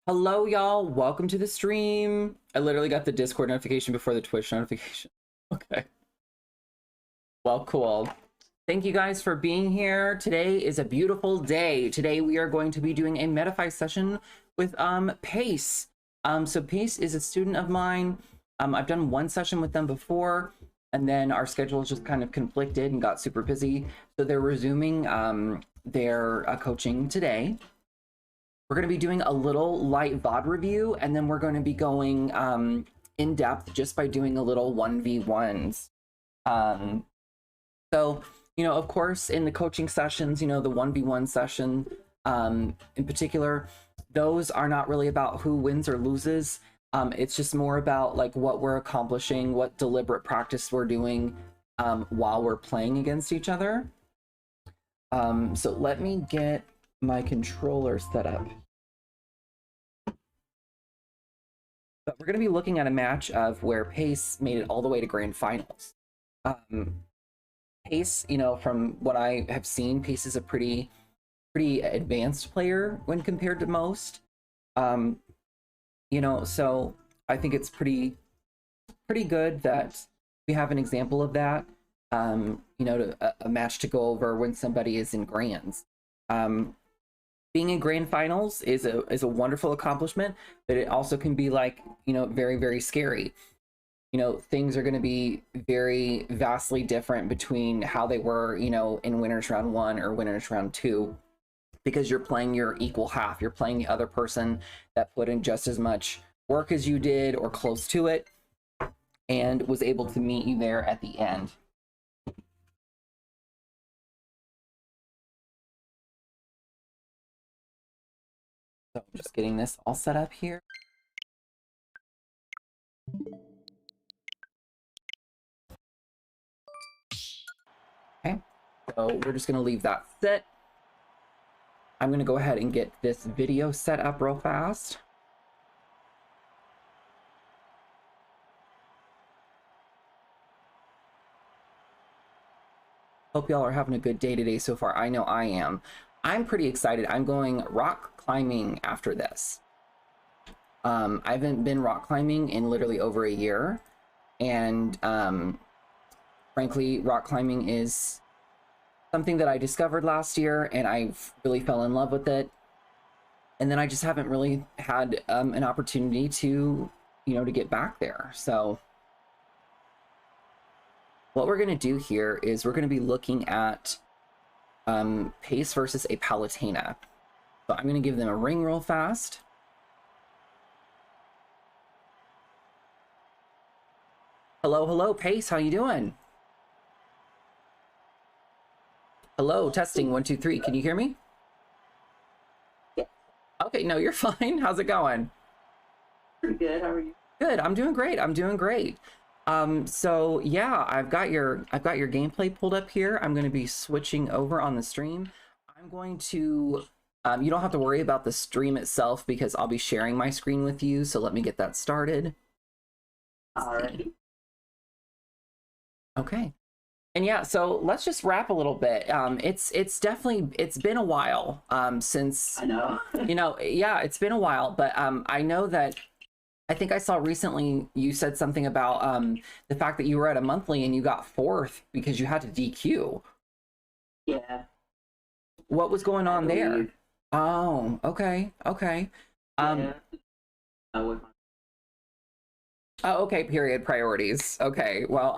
Hello, y'all. Welcome to the stream. I literally got the Discord notification before the Twitch notification. Okay. Well, cool. Thank you guys for being here. Today is a beautiful day. Today we are going to be doing a Metafy session with Pace. So Pace is a student of mine. I've done one session with them before, and then our schedules just kind of conflicted and got super busy. So they're resuming their coaching today. We're going to be doing a little light VOD review, and then we're going to be going in depth just by doing a little 1v1s. So, you know, of course, in the coaching sessions, you know, the 1v1 session in particular, those are not really about who wins or loses. It's just more about like what we're accomplishing, what deliberate practice we're doing while we're playing against each other. So let me get my controller set up. But we're going to be looking at a match of where Pace made it all the way to grand finals. Pace, you know, from what I have seen, Pace is a pretty advanced player when compared to most. You know, so I think it's pretty good that we have an example of that. You know, a match to go over when somebody is in grands. Being in grand finals is a wonderful accomplishment, but it also can be like, you know, very scary. You know, things are going to be very vastly different between how they were, you know, in winners round 1 or winners round 2, because you're playing your equal half. You're playing the other person that put in just as much work as you did or close to it and was able to meet you there at the end. So I'm just getting this all set up here. Okay, so we're just gonna leave that set. I'm gonna go ahead and get this video set up real fast. Hope y'all are having a good day today so far. I know I am. I'm pretty excited. I'm going rock climbing after this. I haven't been rock climbing in literally over a year. And frankly, rock climbing is something that I discovered last year, and I really fell in love with it. And then I just haven't really had an opportunity to, you know, to get back there. So what we're going to do here is we're going to be looking at Pace versus a Palutena. So I'm going to give them a ring real fast. Hello, Pace. How you doing? Hello, testing 1 2 3. Can you hear me? Yeah. Okay, no, you're fine. How's it going? Pretty good. How are you? Good. I'm doing great. I'm doing great. So yeah, I've got your gameplay pulled up here. I'm going to be switching over on the stream. I'm going to you don't have to worry about the stream itself because I'll be sharing my screen with you. So let me get that started. All right. Okay. And yeah, so let's just wrap a little bit. It's definitely, it's been a while since, I know. you know, yeah, it's been a while, but I know that I think I saw recently you said something about the fact that you were at a monthly and you got 4th because you had to DQ. Yeah. What was going on there? believe. Oh, okay. Yeah. With Oh, okay, period, priorities. Okay, well,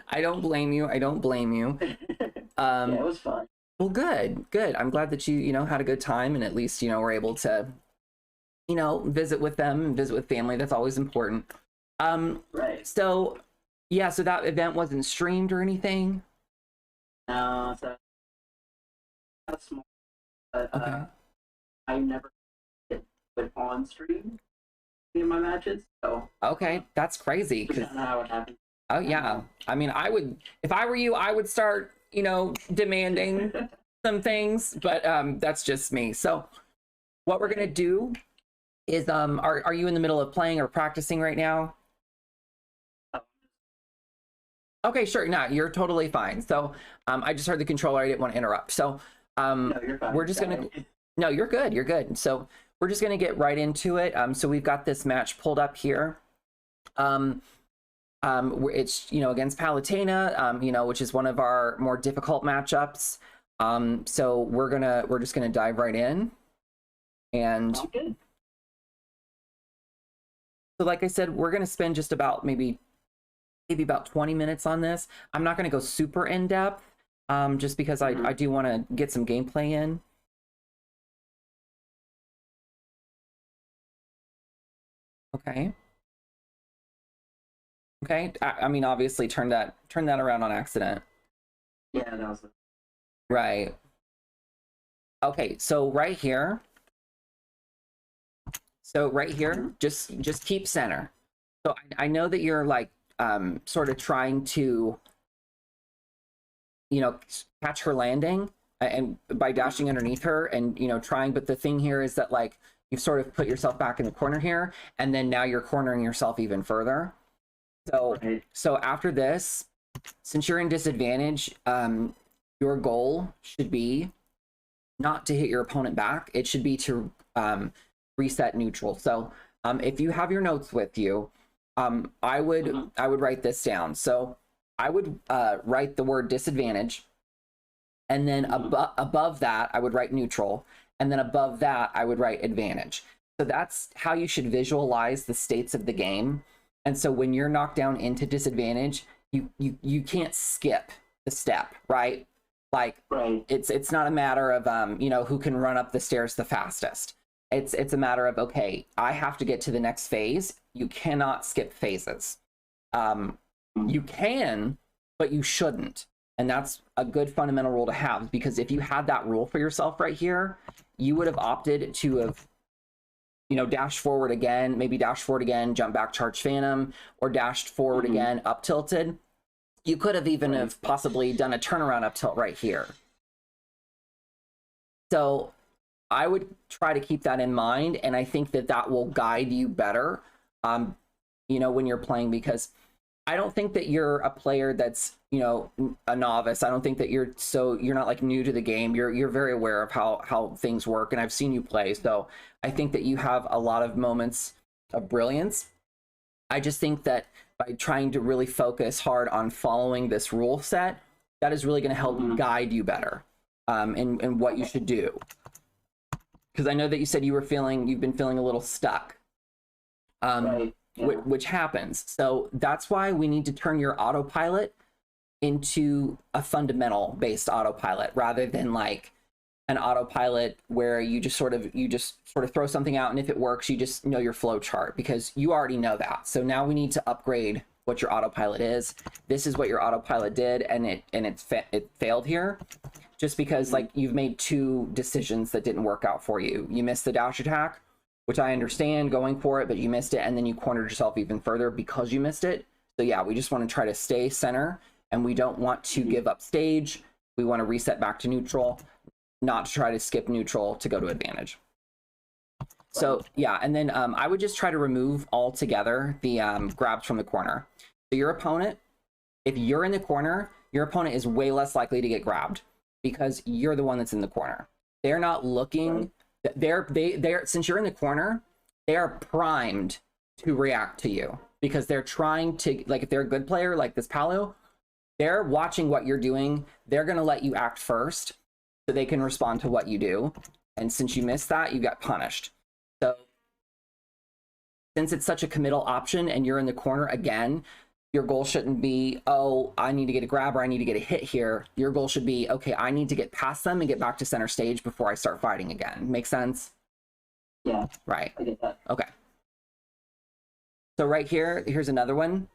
I don't blame you. I don't blame you. yeah, it was fun. Well, good. I'm glad that you know, had a good time and at least, you know, were able to, you know, visit with them and visit with family. That's always important. Right. So yeah, so that event wasn't streamed or anything. No, so that's small. But Okay. I never get put on stream in my matches, so Okay, that's crazy. I don't know how it happened. Oh yeah, I mean, I would, if I were you, I would start, you know, demanding some things, but that's just me. So what we're gonna do is, are you in the middle of playing or practicing right now? Okay, sure. No, you're totally fine. So I just heard the controller. I didn't want to interrupt. So No, you're fine. we're just gonna. No, you're good. You're good. So we're just going to get right into it. So we've got this match pulled up here. It's, you know, against Palutena, you know, which is one of our more difficult matchups. So we're just gonna dive right in. And so like I said, we're gonna spend just about maybe about 20 minutes on this. I'm not gonna go super in depth, just because I do want to get some gameplay in. Okay. Okay. I mean, obviously turn that around on accident. Yeah, that was Right. Okay, so right here. So right here, just keep center. So I know that you're like sort of trying to, you know, catch her landing and by dashing underneath her and, you know, trying, but the thing here is that like you've sort of put yourself back in the corner here, and then now you're cornering yourself even further. So so after this, since you're in disadvantage, your goal should be not to hit your opponent back. It should be to reset neutral. So if you have your notes with you, I would write this down. So I would write the word disadvantage, and then above that I would write neutral, and then above that I would write advantage. So that's how you should visualize the states of the game. And so when you're knocked down into disadvantage, you can't skip the step, right? Like it's not a matter of you know, who can run up the stairs the fastest. It's a matter of, okay, I have to get to the next phase. You cannot skip phases. You can, but you shouldn't. And that's a good fundamental rule to have, because if you had that rule for yourself right here, you would have opted to have, you know, dashed forward again, maybe dash forward again, jump back, charge phantom, or dashed forward again, up tilted. You could have even have possibly done a turnaround up tilt right here. So I would try to keep that in mind, and I think that that will guide you better, you know, when you're playing, because I don't think that you're a player that's, you know, a novice. I don't think that you're not like new to the game. You're very aware of how things work, and I've seen you play. So I think that you have a lot of moments of brilliance. I just think that by trying to really focus hard on following this rule set, that is really going to help guide you better in what you should do. Because I know that you said you've been feeling a little stuck, which happens. So that's why we need to turn your autopilot into a fundamental based autopilot, rather than like an autopilot where you just sort of throw something out, and if it works, you just know your flow chart, because you already know that. So now we need to upgrade what your autopilot is. This is what your autopilot did, and it failed here, just because like you've made two decisions that didn't work out for you. You missed the dash attack, which I understand going for it, but you missed it, and then you cornered yourself even further because you missed it. So yeah, we just want to try to stay center, and we don't want to give up stage. We want to reset back to neutral, not to try to skip neutral to go to advantage. So yeah, and then I would just try to remove altogether the grabs from the corner. So your opponent, if you're in the corner, your opponent is way less likely to get grabbed, because you're the one that's in the corner. They're not looking, they're since you're in the corner, they are primed to react to you, because they're trying to, like, if they're a good player like this Palu, they're watching what you're doing. They're going to let you act first so they can respond to what you do. And since you missed that, you got punished. So since it's such a committal option and you're in the corner again, your goal shouldn't be, oh, I need to get a grab or I need to get a hit here. Your goal should be, okay, I need to get past them and get back to center stage before I start fighting again. Make sense? Yeah. Right. I get that. Okay. So right here, here's another one.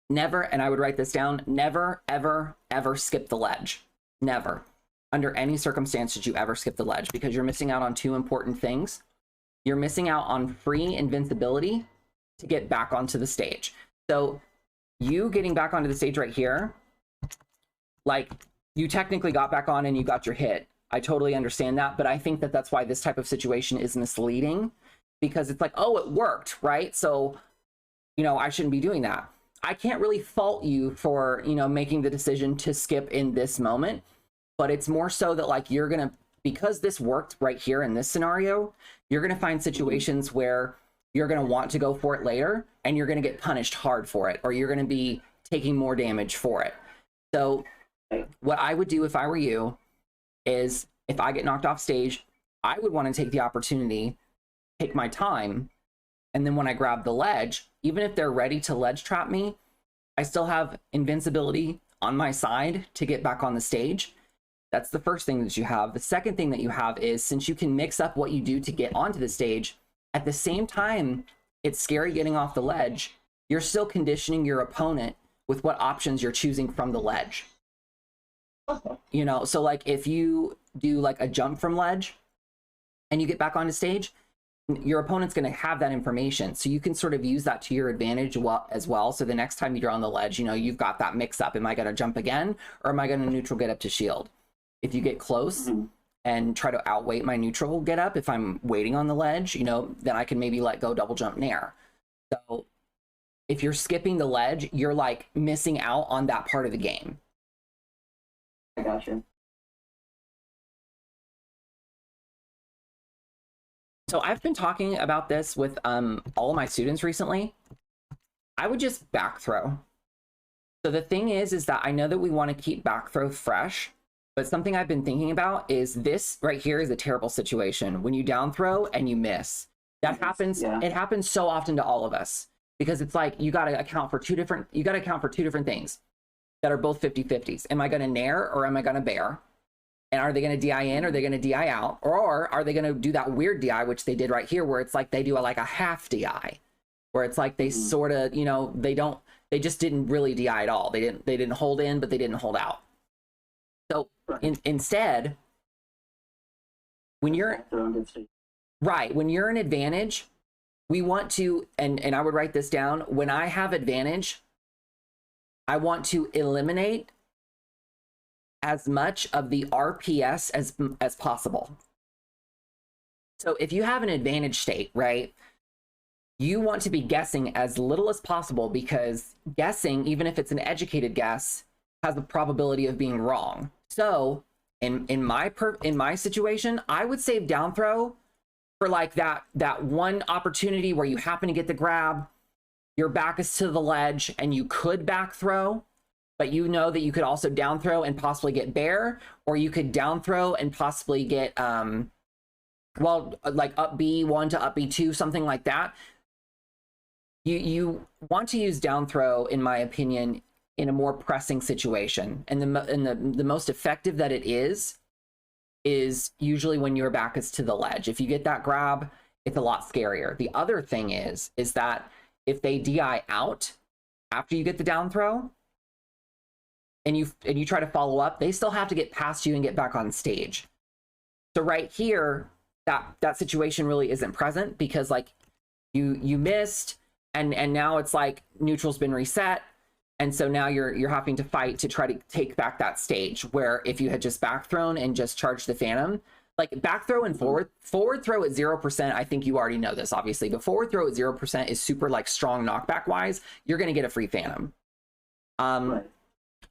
Never, and I would write this down, never, ever, ever skip the ledge. Never. Under any circumstance did you ever skip the ledge, because you're missing out on two important things. You're missing out on free invincibility to get back onto the stage. So you getting back onto the stage right here, like, you technically got back on and you got your hit. I totally understand that, but I think that that's why this type of situation is misleading, because it's like, oh, it worked, right? So, you know, I shouldn't be doing that. I can't really fault you for, you know, making the decision to skip in this moment, but it's more so that, like, you're gonna because this worked right here in this scenario, you're going to find situations where you're going to want to go for it later and you're going to get punished hard for it, or you're going to be taking more damage for it. So what I would do if I were you is, if I get knocked off stage, I would want to take the opportunity, take my time, and then when I grab the ledge, even if they're ready to ledge trap me, I still have invincibility on my side to get back on the stage. That's the first thing that you have. The second thing that you have is, since you can mix up what you do to get onto the stage, at the same time it's scary getting off the ledge, you're still conditioning your opponent with what options you're choosing from the ledge. Okay. You know, so like if you do like a jump from ledge and you get back onto stage, your opponent's going to have that information, so you can sort of use that to your advantage as well. So the next time you're on the ledge, you know, you've got that mix up. Am I going to jump again, or am I going to neutral get up to shield? If you get close and try to outweight my neutral get up, if I'm waiting on the ledge, you know, then I can maybe let go double jump nair. So if you're skipping the ledge, you're like missing out on that part of the game. I gotcha. So I've been talking about this with all of my students recently. I would just back throw. So the thing is that I know that we want to keep back throw fresh, but something I've been thinking about is this right here is a terrible situation. When you down throw and you miss, that happens. Yeah. It happens so often to all of us, because it's like you got to account for two different things that are both 50-50s. Am I going to nair or am I going to bear? And are they going to DI in, or are they going to DI out? Or are they going to do that weird DI, which they did right here, where it's like they do like a half DI, where it's like they sort of, you know, they just didn't really DI at all. They didn't hold in, but they didn't hold out. So instead, when you're when you're in advantage, we want to, and I would write this down, when I have advantage, I want to eliminate as much of the RPS as possible. So if you have an advantage state, right, you want to be guessing as little as possible, because guessing, even if it's an educated guess, has the probability of being wrong. So in my situation, I would save down throw for like that one opportunity where you happen to get the grab, your back is to the ledge, and you could back throw, but you know that you could also down throw and possibly get bear, or you could down throw and possibly get, well, like up B1 to up B2, something like that. You want to use down throw, in my opinion, in a more pressing situation. And the most effective that it is usually when your back is to the ledge. If you get that grab, it's a lot scarier. The other thing is that if they DI out after you get the down throw, and you try to follow up, they still have to get past you and get back on stage. So right here, that situation really isn't present, because like you missed, and now it's like neutral's been reset, and so now you're having to fight to try to take back that stage, where if you had just back thrown and just charged the phantom, like back throw and forward throw at 0%, I think you already know this obviously, but forward throw at 0% is super like strong knockback wise. You're gonna get a free phantom. Right.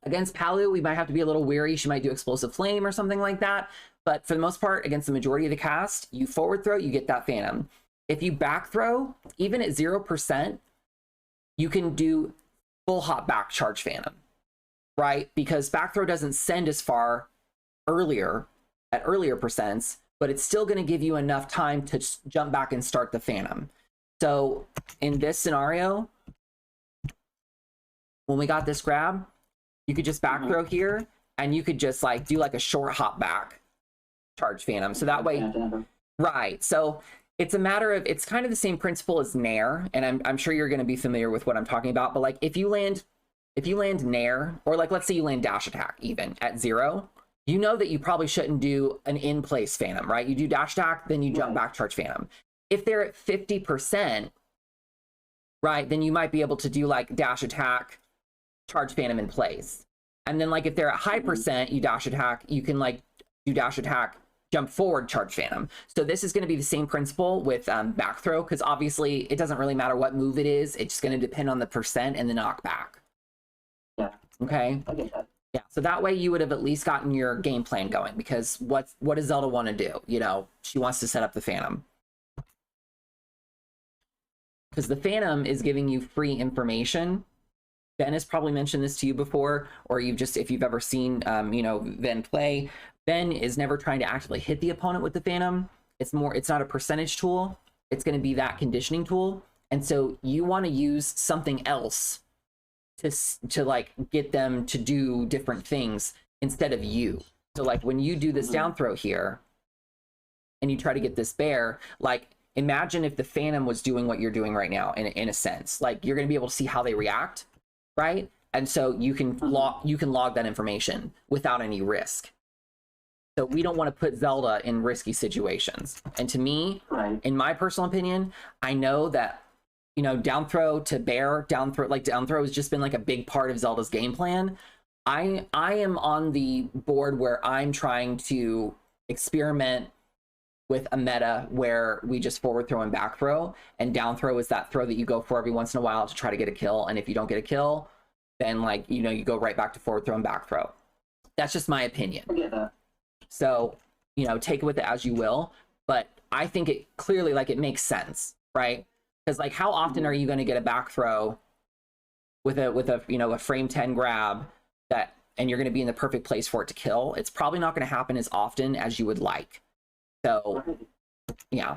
Against Palu, we might have to be a little weary. She might do explosive flame or something like that. But for the most part, against the majority of the cast, you forward throw, you get that phantom. If you back throw, even at 0%, you can do full hop back charge phantom, right? Because back throw doesn't send as far earlier at earlier percents, but it's still going to give you enough time to jump back and start the phantom. So in this scenario, when we got this grab, you could just back throw here, and you could just like do like a short hop back charge phantom. So that way, right. So it's a matter of, it's kind of the same principle as nair, and I'm sure you're going to be familiar with what I'm talking about. But like if you land nair, or like let's say you land dash attack even at 0, you know that you probably shouldn't do an in place phantom, right? You do dash attack, then you jump back charge phantom. If they're at 50%, right, then you might be able to do like dash attack, charge phantom in place. And then like if they're at high percent, you dash attack, you can like do dash attack, jump forward, charge phantom. So this is going to be the same principle with back throw, because obviously it doesn't really matter what move it is, it's just going to depend on the percent and the knockback. Yeah. Okay. I get that. Yeah, so that way you would have at least gotten your game plan going, because what does Zelda want to do? You know, she wants to set up the Phantom. Because the Phantom is giving you free information. Ben has probably mentioned this to you before, or you've just, if you've ever seen, you know, Ben play, Ben is never trying to actively hit the opponent with the Phantom. It's not a percentage tool. It's going to be that conditioning tool. And so you want to use something else to like get them to do different things instead of you. So like when you do this down throw here and you try to get this bear, like imagine if the Phantom was doing what you're doing right now, in a sense. Like you're going to be able to see how they react, right? And so you can log that information without any risk. So we don't want to put Zelda in risky situations. And to me, in my personal opinion, I know that, you know, down throw to bear, down throw has just been like a big part of Zelda's game plan. I am on the board where I'm trying to experiment with a meta where we just forward throw and back throw, and down throw is that throw that you go for every once in a while to try to get a kill. And if you don't get a kill, then like, you know, you go right back to forward throw and back throw. That's just my opinion. I get that. So, you know, take it with it as you will, but I think it clearly, like, it makes sense, right? Because like, how often are you going to get a back throw with a you know, a frame 10 grab that, and you're going to be in the perfect place for it to kill? It's probably not going to happen as often as you would like. So yeah.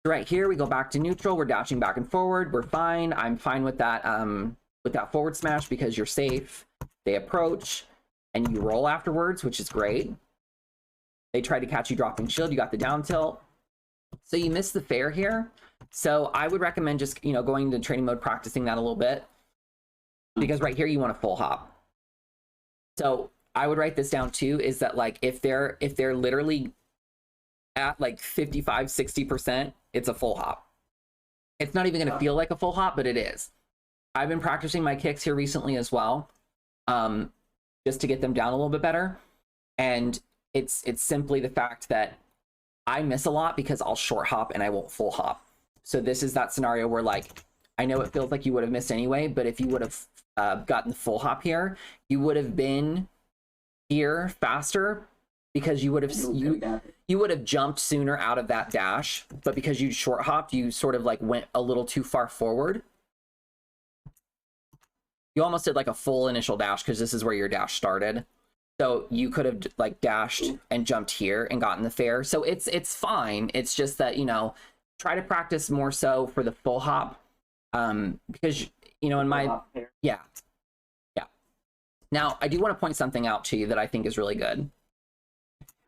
Right here we go back to neutral. We're dashing back and forward. We're fine. I'm fine with that forward smash because you're safe. They approach and you roll afterwards, which is great. They try to catch you dropping shield. You got the down tilt. So you missed the fair here. So I would recommend just, you know, going to training mode, practicing that a little bit, because right here you want a full hop. So I would write this down too, is that like, if they're literally at like 55-60%, it's a full hop. It's not even going to feel like a full hop, but it is. I've been practicing my kicks here recently as well, just to get them down a little bit better. And it's simply the fact that I miss a lot because I'll short hop and I won't full hop. So this is that scenario where, like, I know it feels like you would have missed anyway, but if you would have gotten the full hop here, you would have been here faster, because you would have jumped sooner out of that dash. But because you short hopped, you sort of like went a little too far forward. You almost did like a full initial dash, because this is where your dash started. So you could have like dashed and jumped here and gotten the fair. So it's fine. It's just that, you know, try to practice more so for the full hop, because, you know, in my yeah. Now I do want to point something out to you that I think is really good.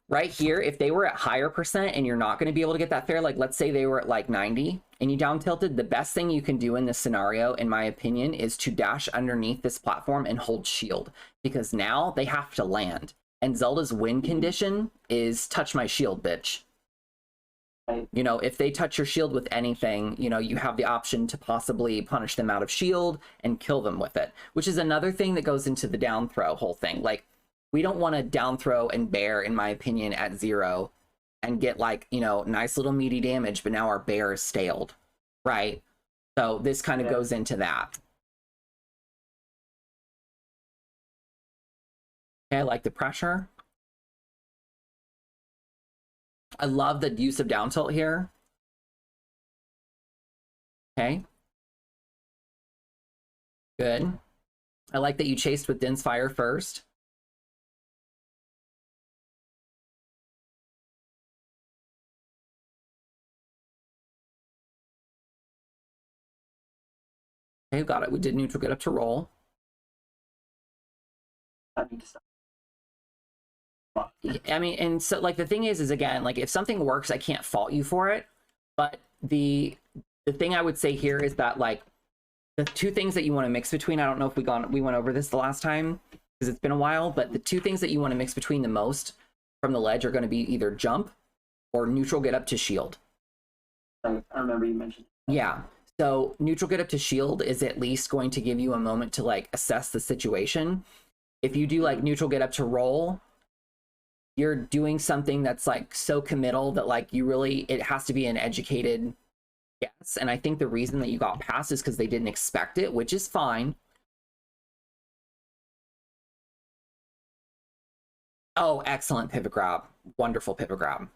Right here, if they were at higher percent and you're not going to be able to get that fair, like let's say they were at like 90 and you down tilted, the best thing you can do in this scenario, in my opinion, is to dash underneath this platform and hold shield, because now they have to land. And Zelda's win condition is touch my shield, bitch. You know, if they touch your shield with anything, you know, you have the option to possibly punish them out of shield and kill them with it, which is another thing that goes into the down throw whole thing. Like, we don't want to down throw and bear, in my opinion, at 0 and get like, you know, nice little meaty damage, but now our bear is staled, right? So this kind of goes into that. Okay, I like the pressure. I love the use of down tilt here. Okay. Good. I like that you chased with Din's Fire first. Okay, got it. We did neutral get up to roll. I need to stop. I mean, and so like the thing is again, like if something works, I can't fault you for it. But the thing I would say here is that like the two things that you want to mix between, I don't know if we went over this the last time because it's been a while, but the two things that you want to mix between the most from the ledge are going to be either jump or neutral get up to shield. I remember you mentioned. Yeah. So neutral get up to shield is at least going to give you a moment to like assess the situation. If you do like neutral get up to roll, you're doing something that's like so committal that like you really, it has to be an educated guess. And I think the reason that you got past is because they didn't expect it, which is fine. Oh, excellent pivot grab. Wonderful pivot grab.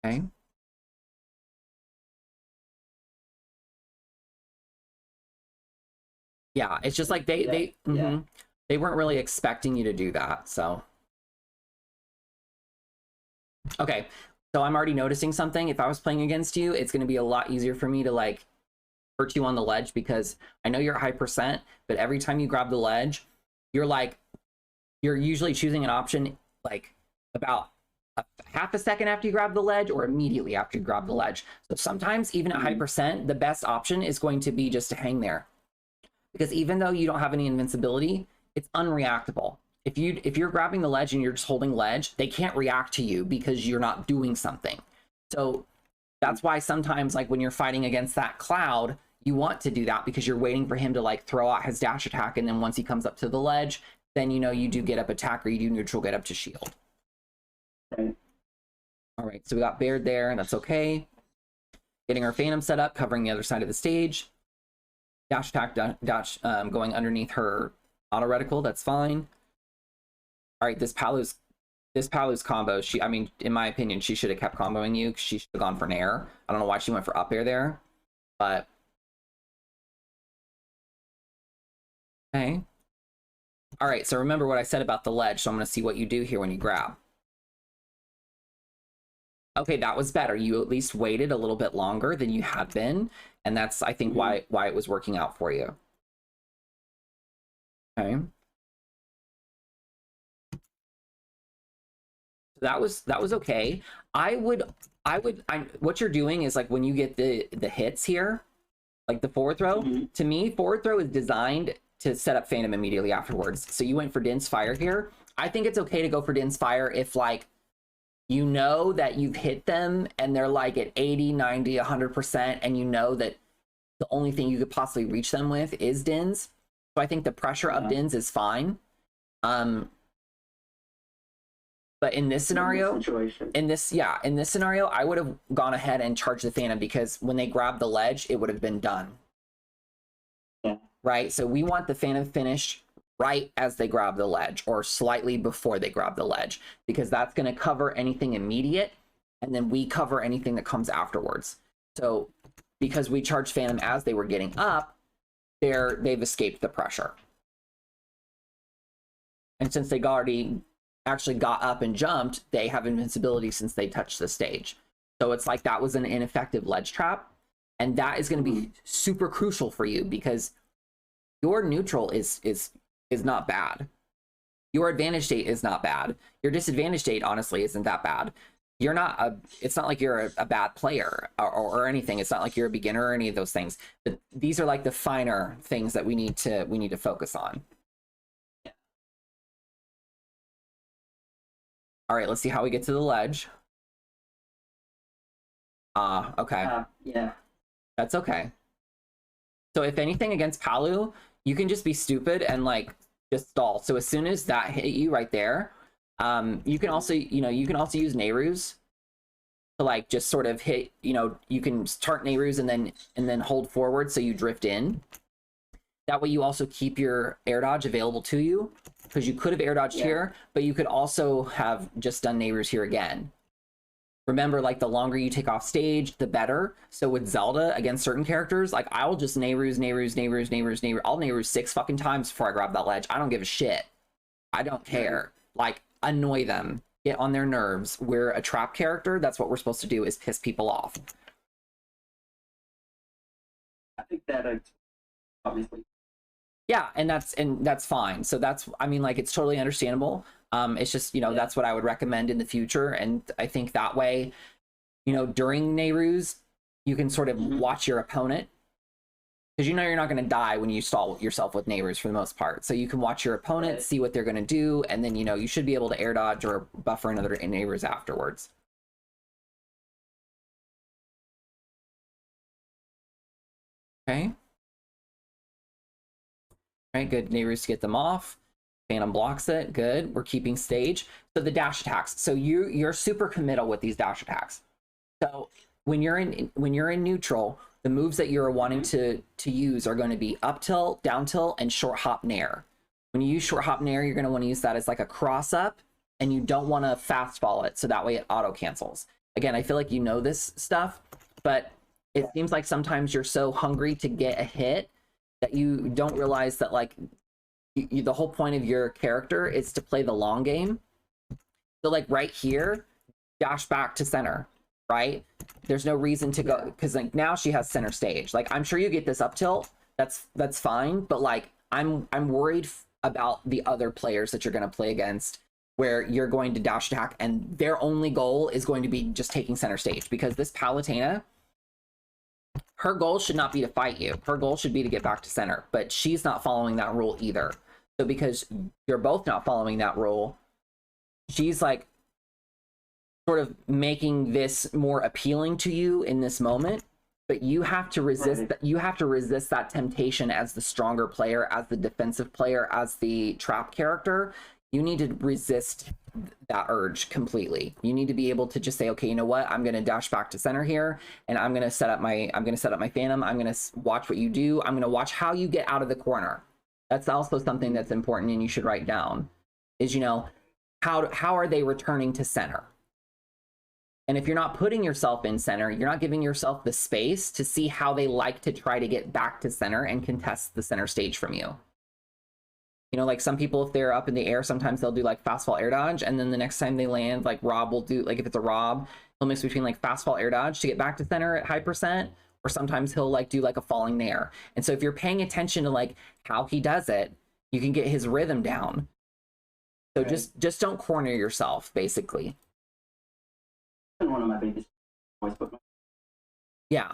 Okay. Yeah, it's just like they weren't really expecting you to do that, so. Okay, so I'm already noticing something. If I was playing against you, it's going to be a lot easier for me to like hurt you on the ledge because I know you're high percent, but every time you grab the ledge, you're usually choosing an option like about half a second after you grab the ledge or immediately after you grab the ledge. So sometimes even at high percent, the best option is going to be just to hang there. Because even though you don't have any invincibility, it's unreactable. If you're grabbing the ledge and you're just holding ledge, they can't react to you because you're not doing something. So that's why sometimes like when you're fighting against that cloud, you want to do that because you're waiting for him to like throw out his dash attack, and then once he comes up to the ledge, then you know you do get up attack or you do neutral get up to shield. Okay. All right, so we got Baird there, and that's okay. Getting our Phantom set up, covering the other side of the stage. Dash attack, dash going underneath her auto reticle, that's fine. All right, this Palu's combo, I mean, in my opinion, she should have kept comboing you. She should have gone for Nair. I don't know why she went for up air there, but okay. All right, so remember what I said about the ledge, so I'm going to see what you do here when you grab. Okay, that was better. You at least waited a little bit longer than you had been, and that's, I think, why it was working out for you. Okay. That was okay. What you're doing is like when you get the hits here, like the forward throw, to me, forward throw is designed to set up Phantom immediately afterwards. So you went for Din's Fire here. I think it's okay to go for Din's Fire if like you know that you've hit them and they're like at 80, 90, 100%, and you know that the only thing you could possibly reach them with is Din's. So I think the pressure of Din's is fine. But in this scenario, in this scenario, I would have gone ahead and charged the Phantom because when they grabbed the ledge, it would have been done. Yeah. Right? So we want the Phantom finished right as they grab the ledge or slightly before they grab the ledge, because that's going to cover anything immediate, and then we cover anything that comes afterwards. So because we charged Phantom as they were getting up, they've escaped the pressure. And since they already actually got up and jumped, they have invincibility since they touched the stage. So it's like that was an ineffective ledge trap, and that is going to be super crucial for you because your neutral is not bad. Your advantage state is not bad. Your disadvantage state honestly isn't that bad. You're not it's not like you're a bad player or anything. It's not like you're a beginner or any of those things. But these are like the finer things that we need to focus on. All right, let's see how we get to the ledge. Okay. Yeah. That's okay. So if anything against Palu, you can just be stupid and like just stall. So as soon as that hit you right there, you can also use Nehru's to like just sort of hit, you can start Nehru's and then hold forward so you drift in. That way you also keep your air dodge available to you, because you could have air dodged here, but you could also have just done Nehru's here again. Remember, like the longer you take off stage, the better. So with Zelda against certain characters, like I will just Nehru's. I'll Nehru's 6 fucking times before I grab that ledge. I don't give a shit. I don't care. Like annoy them, get on their nerves. We're a trap character. That's what we're supposed to do, is piss people off. I think that obviously. Yeah, and that's fine. So that's, I mean, like, it's totally understandable. It's just, that's what I would recommend in the future. And I think that way, during Nehru's, you can sort of watch your opponent, because you're not going to die when you stall yourself with Nehru's for the most part. So you can watch your opponent, see what they're going to do, and then, you should be able to air dodge or buffer another Nehru's afterwards. Okay. Right, good. Nehru's to get them off. Phantom blocks it. Good. We're keeping stage. So the dash attacks. So you're super committal with these dash attacks. So when you're in neutral, the moves that you're wanting to use are going to be up tilt, down tilt, and short hop nair. When you use short hop in air, you're going to want to use that as like a cross up, and you don't want to fast fall it, so that way it auto cancels. Again, I feel like you know this stuff, but it seems like sometimes you're so hungry to get a hit that you don't realize that like the whole point of your character is to play the long game. So like right here, dash back to center, right? There's no reason to go, because like now she has center stage. Like I'm sure you get this up tilt, that's fine, but like I'm worried about the other players that you're going to play against, where you're going to dash attack and their only goal is going to be just taking center stage, because this Palutena, her goal should not be to fight you. Her goal should be to get back to center, but she's not following that rule either. So because you're both not following that rule, she's like sort of making this more appealing to you in this moment, but you have to resist that. You have to resist that temptation as the stronger player, as the defensive player, as the trap character. You need to resist that urge completely. You need to be able to just say, okay, you know what? I'm going to dash back to center here, and I'm going to set up my Phantom. I'm going to watch what you do. I'm going to watch how you get out of the corner. That's also something that's important, and you should write down, is, you know, how are they returning to center? And if you're not putting yourself in center, you're not giving yourself the space to see how they like to try to get back to center and contest the center stage from you. You know, like some people, if they're up in the air, sometimes they'll do like fast fall air dodge, and then the next time they land, like Rob will do, like if it's a Rob, he'll mix between like fast fall air dodge to get back to center at high percent, or sometimes he'll like do like a falling nair. And so if you're paying attention to like how he does it, you can get his rhythm down. So just don't corner yourself, basically. One of my biggest points, but yeah.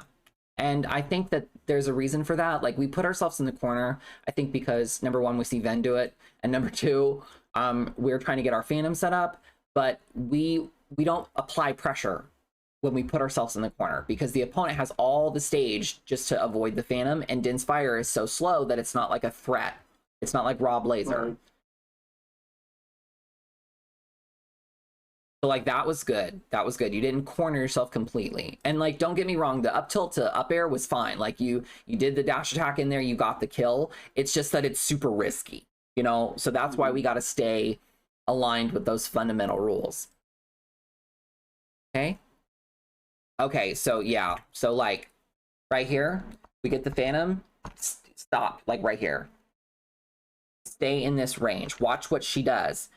And I think that there's a reason for that. Like, we put ourselves in the corner, I think, because number one, we see Ven do it, and number two, we're trying to get our Phantom set up, but we don't apply pressure when we put ourselves in the corner, because the opponent has all the stage just to avoid the Phantom, and Din's Fire is so slow that it's not like a threat. It's not like Rob Laser. Right. So like that was good. That was good. You didn't corner yourself completely. And like, don't get me wrong, the up tilt to up air was fine. Like you did the dash attack in there, you got the kill. It's just that it's super risky, you know? So that's why we got to stay aligned with those fundamental rules. Okay. Okay. So yeah. So like right here, we get the Phantom. Stop, like right here. Stay in this range. Watch what she does.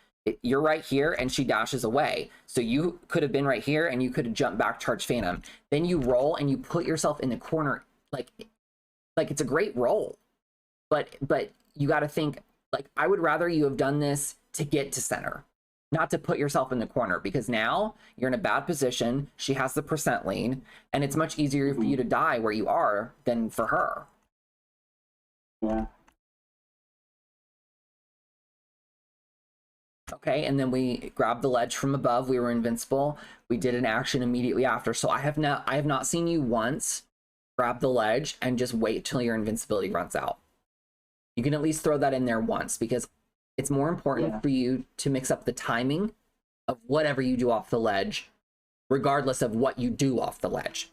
You're right here and she dashes away, so you could have been right here and you could have jumped back, charged Phantom, then you roll and you put yourself in the corner. Like it's a great roll, but you got to think, like, I would rather you have done this to get to center, not to put yourself in the corner, because now you're in a bad position. She has the percent lead, and it's much easier for you to die where you are than for her. Yeah. Okay, and then we grabbed the ledge from above. We were invincible. We did an action immediately after. So I have not seen you once grab the ledge and just wait till your invincibility runs out. You can at least throw that in there once, because it's more important for you to mix up the timing of whatever you do off the ledge, regardless of what you do off the ledge.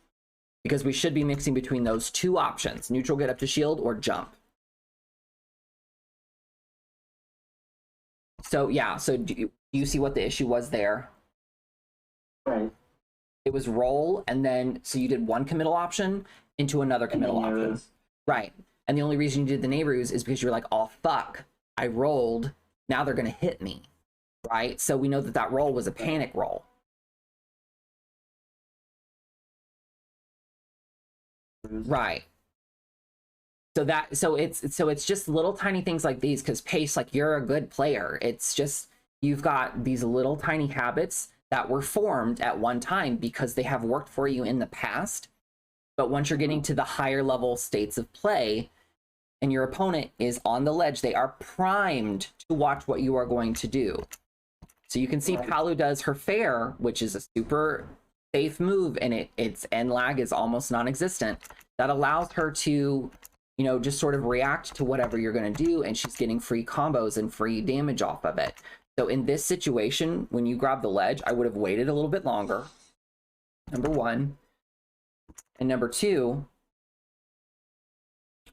Because we should be mixing between those two options: neutral, get up to shield, or jump. So yeah, so do you see what the issue was there? Right. It was roll, and then, so you did one committal option into another committal option. Right. And the only reason you did the Nehru's is because you were like, oh, fuck, I rolled, now they're going to hit me. Right? So we know that that roll was a panic roll. Right. So it's just little tiny things like these, because Pace, like, you're a good player. It's just, you've got these little tiny habits that were formed at one time because they have worked for you in the past. But once you're getting to the higher level states of play and your opponent is on the ledge, they are primed to watch what you are going to do. So you can see Palu does her fair, which is a super safe move, and its end lag is almost non-existent. That allows her to, you know, just sort of react to whatever you're going to do, and she's getting free combos and free damage off of it. So in this situation, when you grab the ledge, I would have waited a little bit longer, number one. And number two,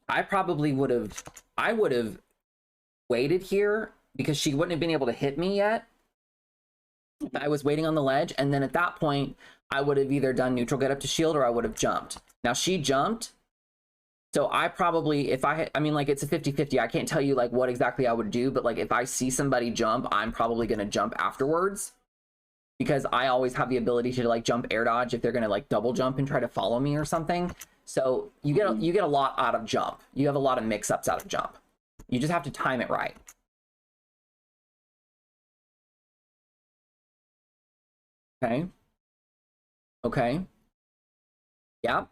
I would have waited here because she wouldn't have been able to hit me yet. I was waiting on the ledge, and then at that point, I would have either done neutral get up to shield or I would have jumped. Now she jumped, so I probably, if I mean, like, it's a 50-50. I can't tell you like what exactly I would do, but like if I see somebody jump, I'm probably gonna jump afterwards, because I always have the ability to like jump air dodge if they're gonna like double jump and try to follow me or something. So you get a lot out of jump. You have a lot of mix-ups out of jump. You just have to time it right. Okay. Okay. Yeah.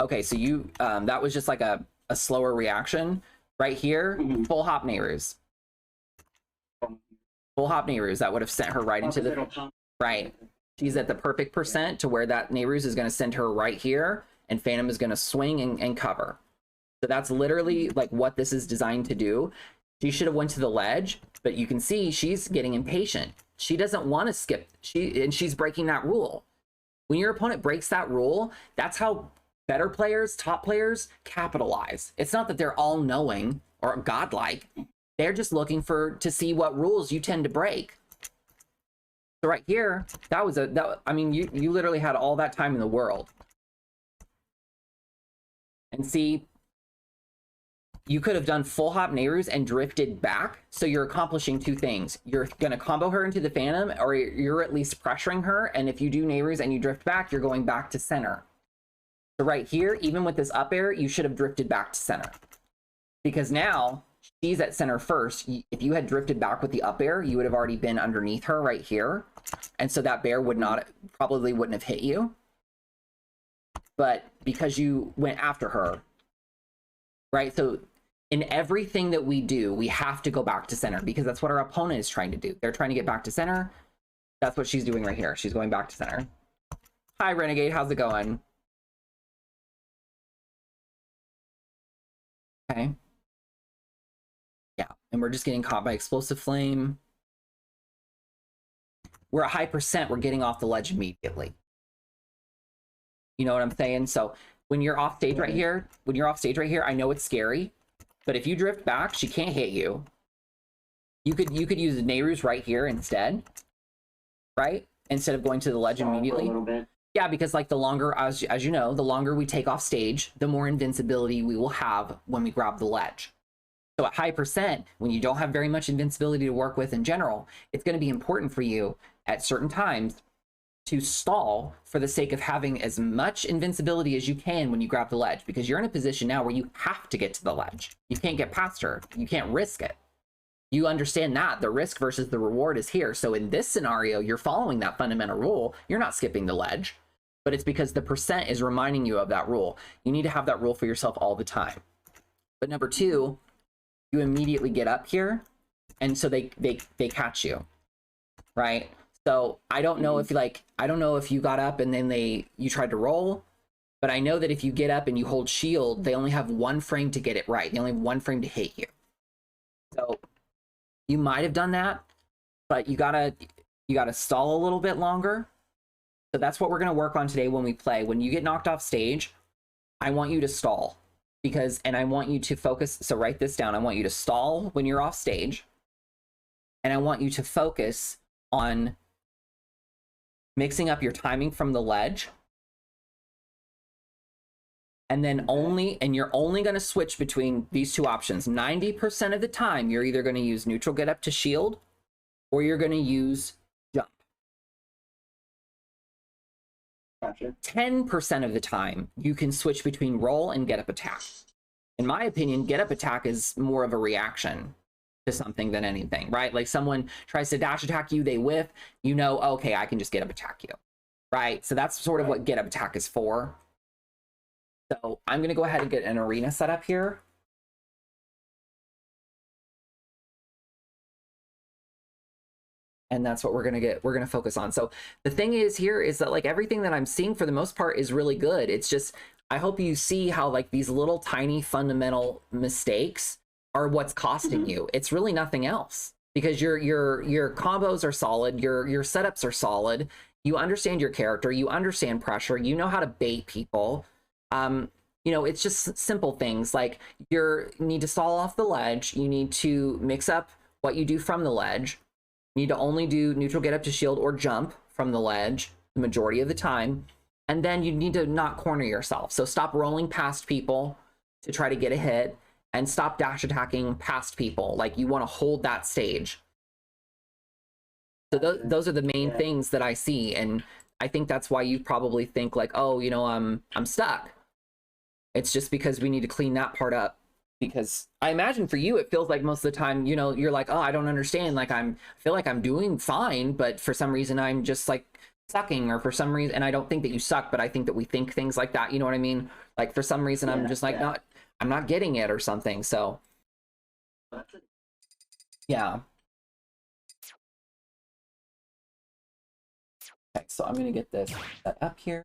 Okay, so you that was just like a slower reaction right here. Full hop Nehru's. Full hop Nehru's. That would have sent her right into the right. She's at the perfect percent to where that Nehru's is going to send her right here, and Phantom is going to swing and cover. So that's literally like what this is designed to do. She should have went to the ledge, but you can see she's getting impatient. She doesn't want to skip. She's breaking that rule. When your opponent breaks that rule, that's how better players, top players, capitalize. It's not that they're all knowing or godlike. They're just looking to see what rules you tend to break. So right here, I mean, you literally had all that time in the world. And see, you could have done full hop Nehru's and drifted back. So you're accomplishing two things. You're going to combo her into the Phantom, or you're at least pressuring her. And if you do Nehru's and you drift back, you're going back to center. So right here, even with this up air, you should have drifted back to center. Because now she's at center first. If you had drifted back with the up air, you would have already been underneath her right here. And so that bear probably wouldn't have hit you. But because you went after her, right? So in everything that we do, we have to go back to center, because that's what our opponent is trying to do. They're trying to get back to center. That's what she's doing right here. She's going back to center. Hi, Renegade. How's it going? Okay. Yeah, and we're just getting caught by explosive flame. We're a high percent. We're getting off the ledge immediately. You know what I'm saying? So when you're off stage right here, I know it's scary, but if you drift back, she can't hit you. You could use Nehru's right here instead, right? Instead of going to the ledge immediately. A little bit. Yeah, because like the longer, as you know, the longer we take off stage, the more invincibility we will have when we grab the ledge. So at high percent, when you don't have very much invincibility to work with in general, it's going to be important for you at certain times to stall for the sake of having as much invincibility as you can when you grab the ledge, because you're in a position now where you have to get to the ledge. You can't get past her. You can't risk it. You understand that the risk versus the reward is here. So in this scenario, you're following that fundamental rule. You're not skipping the ledge, but it's because the percent is reminding you of that rule. You need to have that rule for yourself all the time. But number two, you immediately get up here, and so they catch you, right? So I don't know if you got up and then you tried to roll, but I know that if you get up and you hold shield, they only have one frame to get it right. They only have one frame to hit you. So you might have done that, but you gotta stall a little bit longer. So that's what we're gonna work on today when we play. When you get knocked off stage, I want you to stall, and I want you to focus. So write this down. I want you to stall when you're off stage, and I want you to focus on mixing up your timing from the ledge, and then you're only going to switch between these two options. 90% of the time, you're either going to use neutral get up to shield, or you're going to use jump. Gotcha. 10% of the time, you can switch between roll and get up attack. In my opinion, get up attack is more of a reaction to something than anything, right? Like someone tries to dash attack you, they whiff, you know, okay, I can just get up attack you, right? So that's sort of what get up attack is for. So I'm going to go ahead and get an arena set up here. And that's what we're going to focus on. So the thing is here is that like everything that I'm seeing for the most part is really good. It's just, I hope you see how like these little tiny fundamental mistakes are what's costing you. It's really nothing else, because your combos are solid, your setups are solid, you understand your character, you understand pressure, you know how to bait people. you know, it's just simple things like you need to stall off the ledge. You need to mix up what you do from the ledge. You need to only do neutral get up to shield or jump from the ledge the majority of the time. And then you need to not corner yourself. So stop rolling past people to try to get a hit and stop dash attacking past people. Like you want to hold that stage. So those are the main things that I see. And I think that's why you probably think like, oh, you know, I'm stuck. It's just because we need to clean that part up. Because I imagine for you, it feels like most of the time, you know, you're like, oh, I don't understand. Like I feel like I'm doing fine, but for some reason I'm just like sucking, or for some reason, and I don't think that you suck, but I think that we think things like that. You know what I mean? Like for some reason, I'm just like I'm not getting it or something. So yeah. Okay, so I'm gonna get this set up here.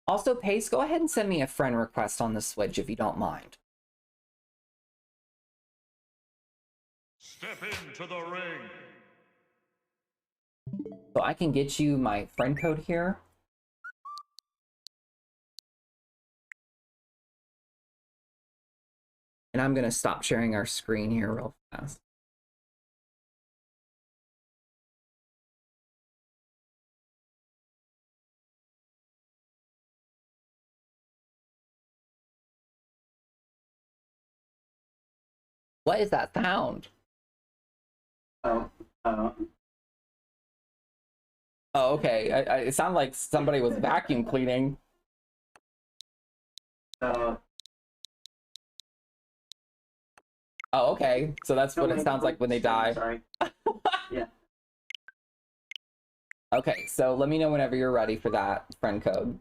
Also, Pace, go ahead and send me a friend request on the Switch if you don't mind. Step into the ring. So I can get you my friend code here. And I'm gonna stop sharing our screen here real fast. What is that sound? Oh, Oh, okay. It sounded like somebody was vacuum cleaning. uh, Oh, okay. So that's what it sounds like when they die. Sorry. Yeah. Okay, so let me know whenever you're ready for that friend code.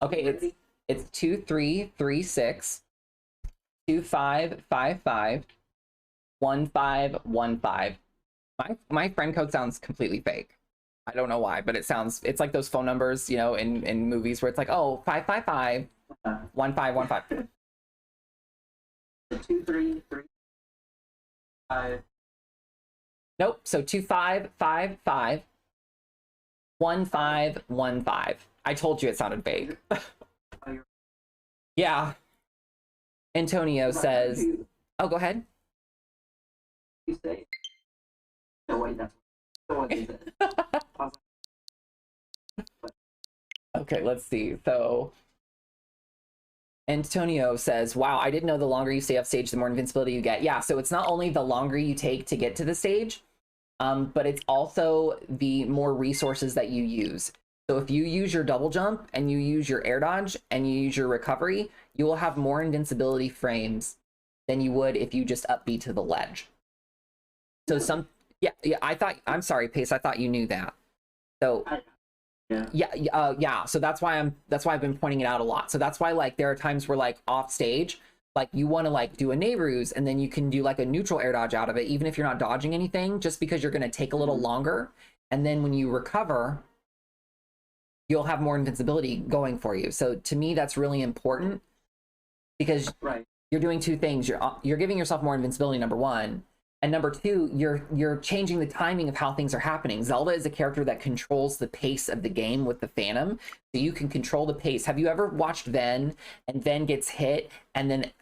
Okay, it's 2336 2555 1515. My friend code sounds completely fake. I don't know why, but it's like those phone numbers, you know, in movies where it's like, oh, 555 1515. 2335. Nope. So 2555 1515. I told you it sounded vague. Yeah. Antonio says, oh, go ahead. You say? No, wait, that's what you said. Okay, let's see. So Antonio says, wow, I didn't know the longer you stay off stage, the more invincibility you get. Yeah, so it's not only the longer you take to get to the stage, but it's also the more resources that you use. So if you use your double jump and you use your air dodge and you use your recovery, you will have more invincibility frames than you would if you just up B to the ledge. So yeah, I'm sorry, Pace, I thought you knew that. So yeah. So that's why I've been pointing it out a lot. So that's why like there are times where like off stage, like you want to like do a Nehru's and then you can do like a neutral air dodge out of it, even if you're not dodging anything, just because you're going to take a little longer. And then when you recover, you'll have more invincibility going for you. So to me, that's really important because you're doing two things. You're giving yourself more invincibility, number one. And number two, you're changing the timing of how things are happening. Zelda is a character that controls the pace of the game with the Phantom. So you can control the pace. Have you ever watched Ven and Ven gets hit and then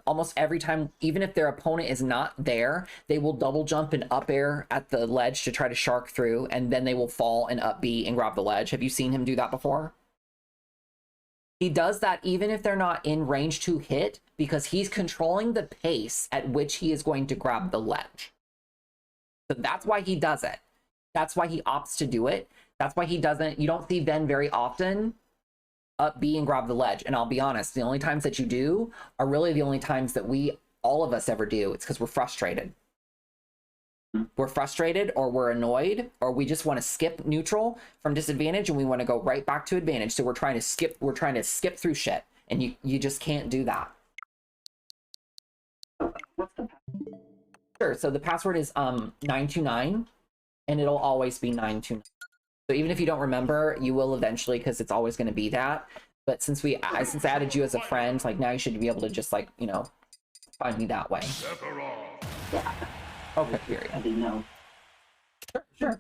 almost every time, even if their opponent is not there, they will double jump and up air at the ledge to try to shark through, and then they will fall and up B and grab the ledge. Have you seen him do that before? He does that even if they're not in range to hit, because he's controlling the pace at which he is going to grab the ledge. So that's why he does it. That's why he opts to do it. That's why you don't see Ven very often up B and grab the ledge. And I'll be honest, the only times that you do are really the only times that all of us ever do. It's because we're frustrated. We're frustrated, or we're annoyed, or we just want to skip neutral from disadvantage and we want to go right back to advantage. So we're trying to skip through shit, and you just can't do that. What's the password? Sure. So the password is 929, and it'll always be 929. So even if you don't remember, you will eventually, because it's always going to be that. But since since I added you as a friend, like now you should be able to just like, you know, find me that way. Yeah. Okay, period. I didn't know. Sure.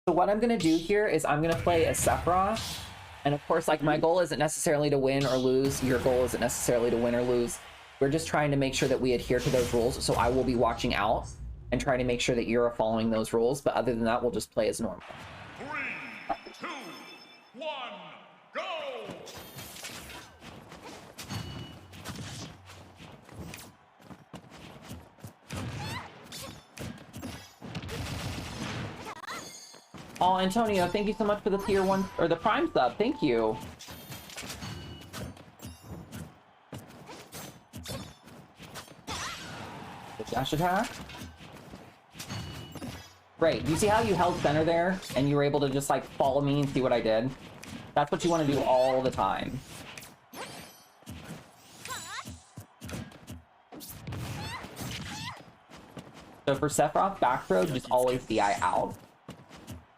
So what I'm going to do here is I'm going to play a Sephiroth. And of course, like my goal isn't necessarily to win or lose. Your goal isn't necessarily to win or lose. We're just trying to make sure that we adhere to those rules. So I will be watching out and trying to make sure that you're following those rules. But other than that, we'll just play as normal. 3, 2, 1, go! Oh, Antonio, thank you so much for the tier 1 or the Prime sub. Thank you. The dash attack. Great. You see how you held center there and you were able to just like follow me and see what I did? That's what you want to do all the time. So for Sephiroth, back throw, just always DI out.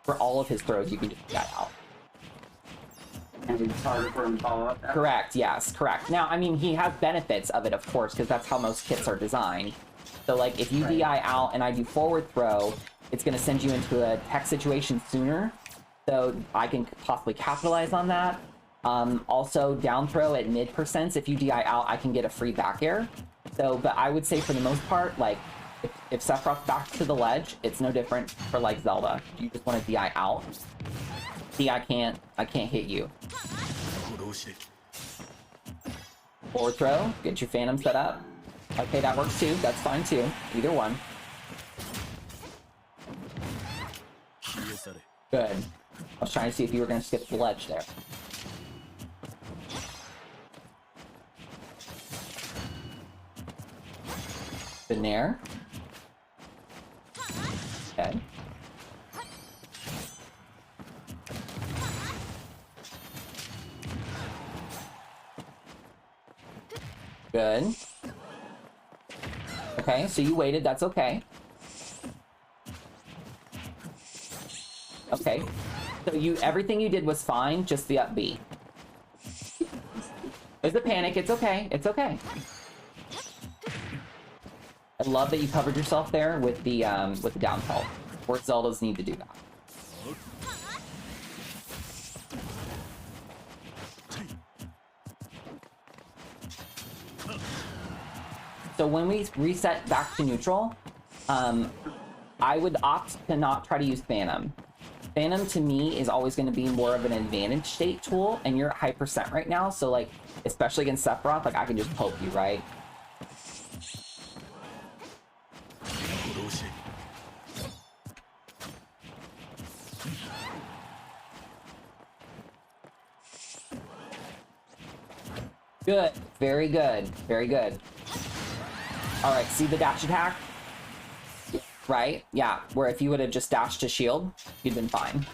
For all of his throws, you can just DI out. And it's harder for him to follow up that. Correct, yes, correct. Now, I mean, he has benefits of it, of course, because that's how most kits are designed. So, like, if you DI out and I do forward throw, it's going to send you into a tech situation sooner. So I can possibly capitalize on that. Also, down throw at mid percents, if you DI out, I can get a free back air. So, but I would say for the most part, like, if Sephiroth's back to the ledge, it's no different for, like, Zelda. You just want to DI out. See, I can't hit you. Forward throw, get your Phantom set up. Okay, that works too. That's fine too. Either one. Good. I was trying to see if you were going to skip the ledge there. Good nair. Okay. Good. Okay, so you waited, that's okay. Okay. So everything you did was fine, just the up B. There's a panic, it's okay, it's okay. I love that you covered yourself there with the down tilt. Or Zeldas need to do that. So when we reset back to neutral, I would opt to not try to use Phantom. Phantom to me is always going to be more of an advantage state tool, and you're at high percent right now, so like, especially against Sephiroth, like I can just poke you, right? Good, very good, very good. All right, see the dash attack? Right? Yeah, where if you would have just dashed to shield, you'd been fine.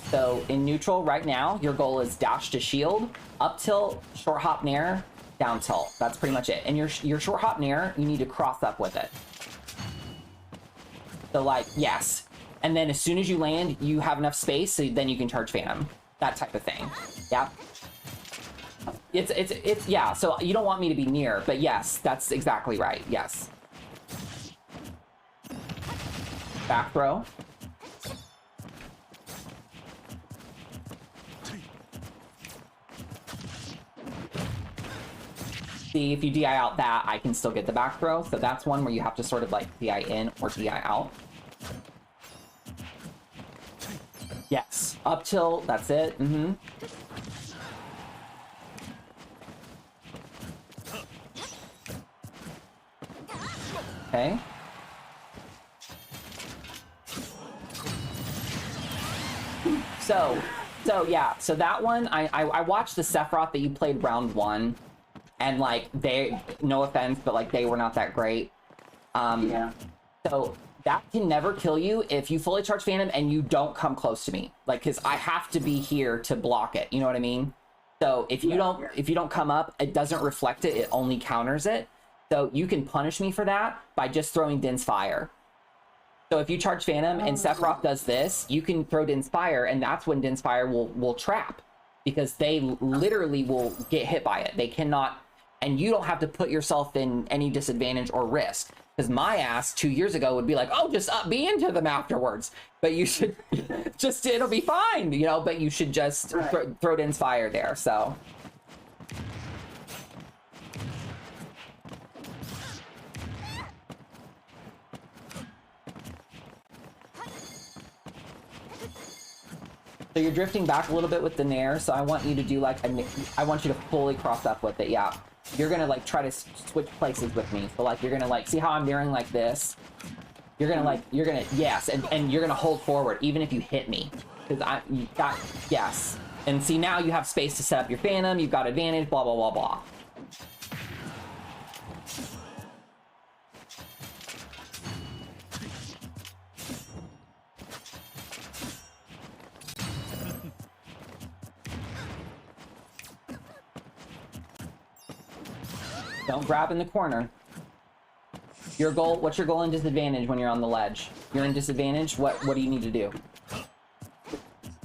So in neutral right now, your goal is dash to shield, up tilt, short hop nair, down tilt. That's pretty much it. And your short hop nair, you need to cross up with it. So like, yes. And then as soon as you land, you have enough space, so then you can charge Phantom. That type of thing. Yeah. It's yeah, so you don't want me to be near, but yes, that's exactly right, yes. Back throw. See, if you DI out that, I can still get the back throw, so that's one where you have to sort of like DI in or DI out. Yes, up tilt, that's it, mm-hmm. Okay. So yeah, so that one, I watched the Sephiroth that you played round 1, and like, no offense, but like, they were not that great. Yeah. So that can never kill you if you fully charge Phantom and you don't come close to me. Like, cause I have to be here to block it, you know what I mean? So if you don't come up, it doesn't reflect it, it only counters it. So you can punish me for that by just throwing Din's Fire. So if you charge Phantom and Sephiroth does this, you can throw Din's Fire, and that's when Din's Fire will trap, because they literally will get hit by it. They cannot, and you don't have to put yourself in any disadvantage or risk. Because my ass 2 years ago would be like, oh, just up B into them afterwards. But you should just, it'll be fine, you know, but you should just throw Din's Fire there, so. So you're drifting back a little bit with the Nair, so I want you to do like I want you to fully cross up with it, yeah. You're gonna like try to switch places with me. So like you're gonna like, see how I'm nearing like this? You're gonna yes, and you're gonna hold forward even if you hit me. Because you got, yes. And see, now you have space to set up your Phantom, you've got advantage, blah, blah, blah, blah. Don't grab in the corner. Your goal, what's your goal in disadvantage when you're on the ledge? You're in disadvantage, what do you need to do?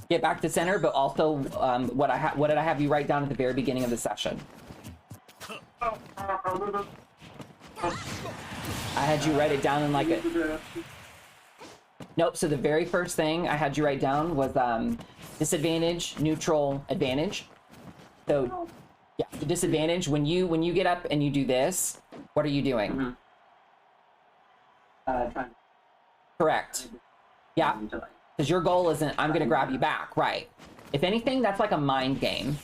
Get back to center, but also, what did I have you write down at the very beginning of the session? I had you write it down in like a... Nope, so the very first thing I had you write down was disadvantage, neutral, advantage. So, yeah, the disadvantage, when you get up and you do this, what are you doing? Correct. Yeah, because your goal isn't, I'm gonna grab you back, right? If anything, that's like a mind game,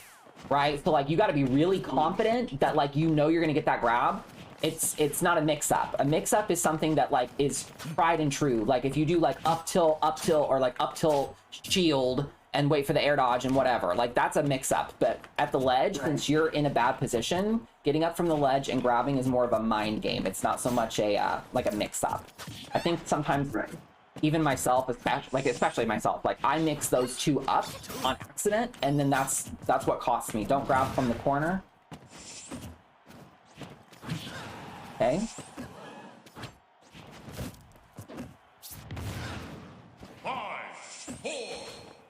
right? So like, you gotta be really confident that like, you know you're gonna get that grab. It's not a mix-up. A mix-up is something that like is tried and true. Like if you do like up tilt, or like up tilt shield and wait for the air dodge and whatever, like that's a mix-up. But at the ledge, since you're in a bad position, getting up from the ledge and grabbing is more of a mind game. It's not so much a like a mix-up. I think sometimes even myself, especially myself, like I mix those two up on accident, and then that's what costs me. Don't grab from the corner. Okay.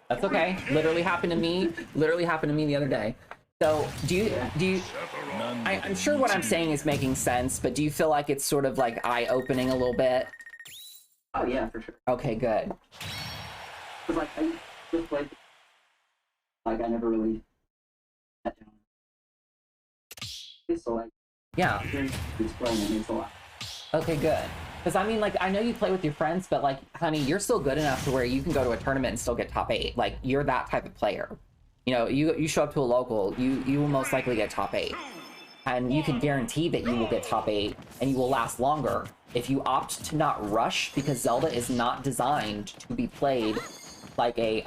That's okay. Literally happened to me. Literally happened to me the other day. So do you I'm sure what I'm saying is making sense, but do you feel like it's sort of like eye-opening a little bit? Oh yeah, for sure. Okay, good. Cause like I just like I never really sat down. So like Yeah. explaining it's a lot. Okay, good. Because I mean, like, I know you play with your friends, but like, honey, you're still good enough to where you can go to a tournament and still get top 8. Like, you're that type of player. You know, you show up to a local, you will most likely get top 8. And you can guarantee that you will get top 8 and you will last longer if you opt to not rush, because Zelda is not designed to be played like a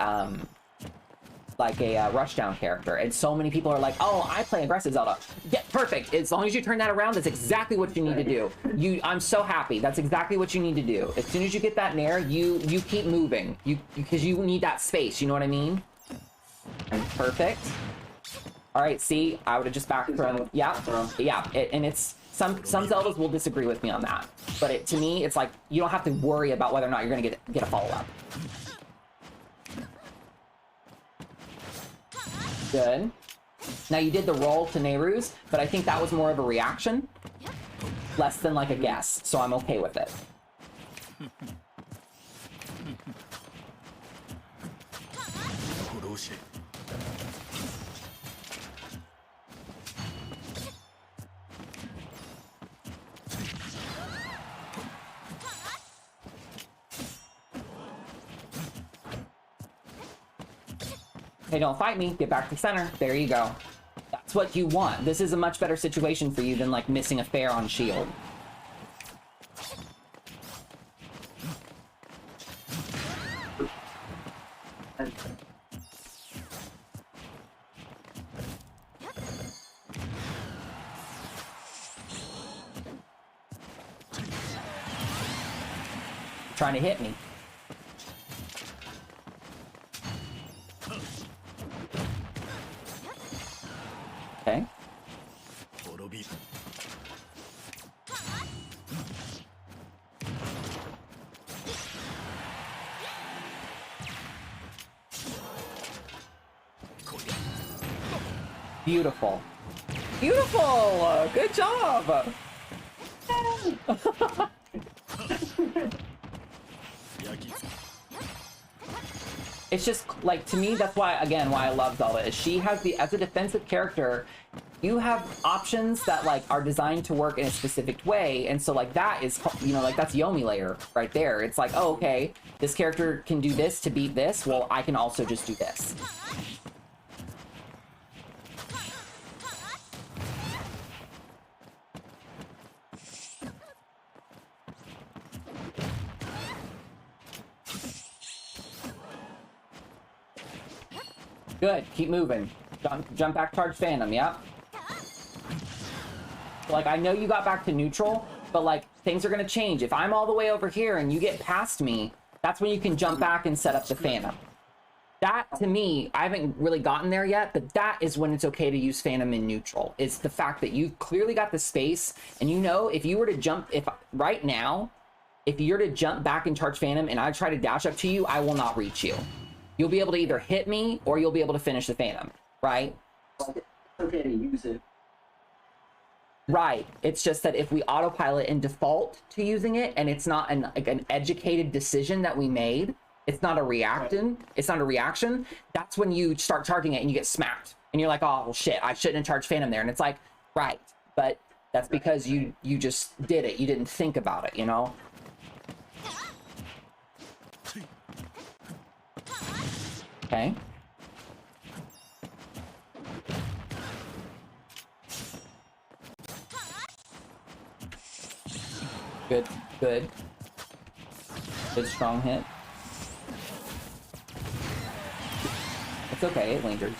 rushdown character. And so many people are like, oh, I play aggressive Zelda. Yeah, perfect. As long as you turn that around, that's exactly what you need to do. I'm so happy. That's exactly what you need to do. As soon as you get that nair, you keep moving. Because you need that space, you know what I mean? Perfect. All right, see, I would have just back thrown. Yeah, yeah. And it's some Zeldas will disagree with me on that, but to me, it's like you don't have to worry about whether or not you're gonna get a follow up. Good. Now you did the roll to Nehru's, but I think that was more of a reaction, less than like a guess. So I'm okay with it. Hey, don't fight me. Get back to center. There you go. That's what you want. This is a much better situation for you than like missing a fair on shield. Trying to hit me. Okay. Beautiful. Beautiful! Good job! It's just, like, to me, that's why, again, why I love Zelda, is she has the, as a defensive character, you have options that, like, are designed to work in a specific way, and so, like, that is, you know, like, that's Yomi layer right there. It's like, oh, okay, this character can do this to beat this, well, I can also just do this. Good, keep moving. Jump back, charge Phantom, yep. Like, I know you got back to neutral, but, like, things are gonna change. If I'm all the way over here and you get past me, that's when you can jump back and set up the Phantom. That, to me, I haven't really gotten there yet, but that is when it's okay to use Phantom in neutral. It's the fact that you've clearly got the space, and you know, if you were to jump, right now, if you're to jump back and charge Phantom and I try to dash up to you, I will not reach you. You'll be able to either hit me or you'll be able to finish the Phantom, right? It's okay to use it. Right. It's just that if we autopilot and default to using it, and it's not an educated decision that we made, it's not a reaction. It's not a reaction. That's when you start charging it and you get smacked, and you're like, oh well, shit, I shouldn't have charged Phantom there. And it's like, right, but that's because you just did it. You didn't think about it, you know. Okay. Good, good. Good strong hit. It's okay, it lingers.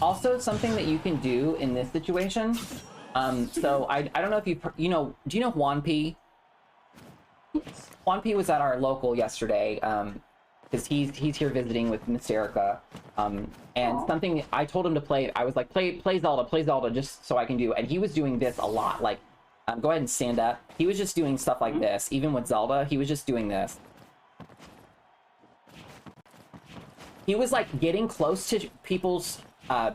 Also, something that you can do in this situation, so I don't know if you know, do you know Juan P? Yes. Juan P was at our local yesterday, because he's here visiting with Mysterica, and something I told him to play, I was like, play Zelda, just so I can do, and he was doing this a lot, like, go ahead and stand up. He was just doing stuff like this, even with Zelda, he was just doing this. He was like getting close to people's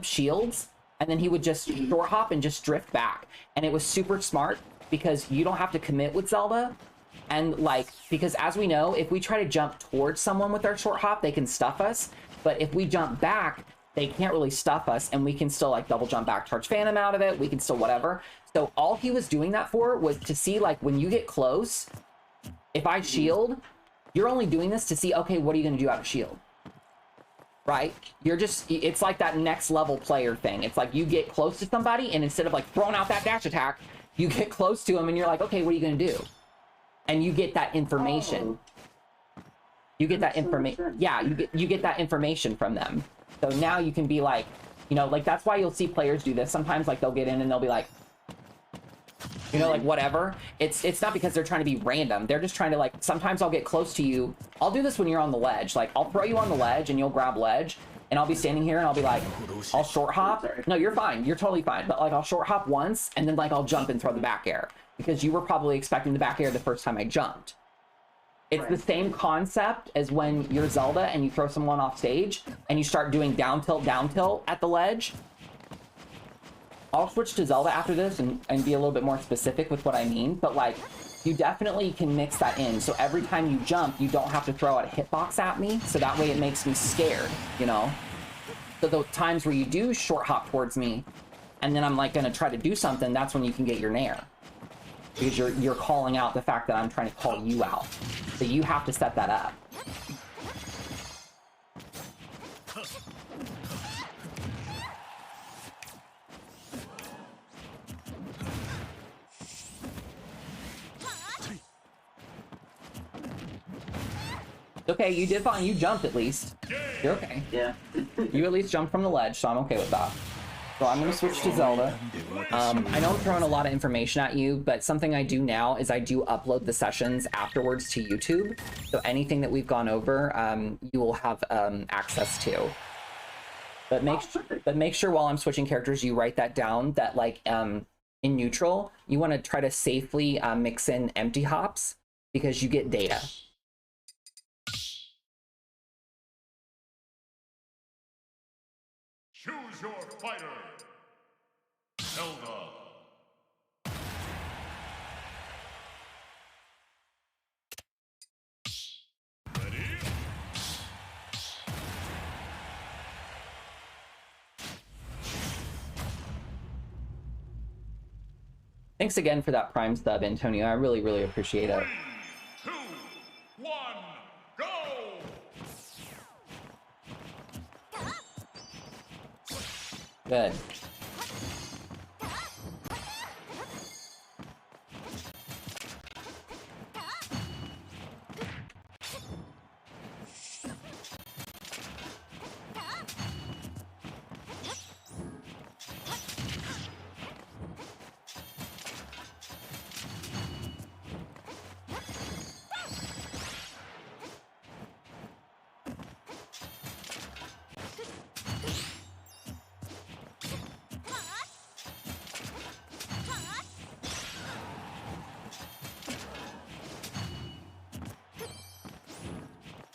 shields, and then he would just short hop and just drift back, and it was super smart because you don't have to commit with Zelda, and like, because as we know, if we try to jump towards someone with our short hop, they can stuff us, but if we jump back, they can't really stuff us, and we can still like double jump back, charge Phantom out of it, we can still whatever. So all he was doing that for was to see, like, when you get close, if I shield, you're only doing this to see, okay, what are you going to do out of shield? Right? You're just, it's like that next level player thing. It's like you get close to somebody, and instead of like throwing out that dash attack, you get close to them and you're like, okay, what are you going to do? And you get that information. You get that information. Yeah, you get that information from them. So now you can be like, you know, like, that's why you'll see players do this. Sometimes, like, they'll get in and they'll be like, you know, like, whatever. It's not because they're trying to be random. They're just trying to, like, sometimes I'll get close to you. I'll do this when you're on the ledge. Like, I'll throw you on the ledge and you'll grab ledge, and I'll be standing here and I'll be like, I'll short hop. No, you're fine. You're totally fine. But, like, I'll short hop once, and then, like, I'll jump and throw the back air, because you were probably expecting the back air the first time I jumped. It's the same concept as when you're Zelda and you throw someone off stage and you start doing down tilt at the ledge. I'll switch to Zelda after this and be a little bit more specific with what I mean, but like, you definitely can mix that in. So every time you jump, you don't have to throw out a hitbox at me, so that way it makes me scared, you know? So the times where you do short hop towards me, and then I'm like gonna try to do something, that's when you can get your nair. Because you're calling out the fact that I'm trying to call you out. So you have to set that up. Okay, you did fine. You jumped at least. You're okay. Yeah. You at least jumped from the ledge, so I'm okay with that. So I'm going to switch to Zelda. I know I'm throwing a lot of information at you, but something I do now is I do upload the sessions afterwards to YouTube. So anything that we've gone over, you will have access to. But make sure while I'm switching characters, you write that down. That like in neutral, you want to try to safely mix in empty hops because you get data. Choose your fighter. Zelda. Ready? Thanks again for that Prime sub, Antonio. I really, really appreciate it. 3, 2, 1, go! Good.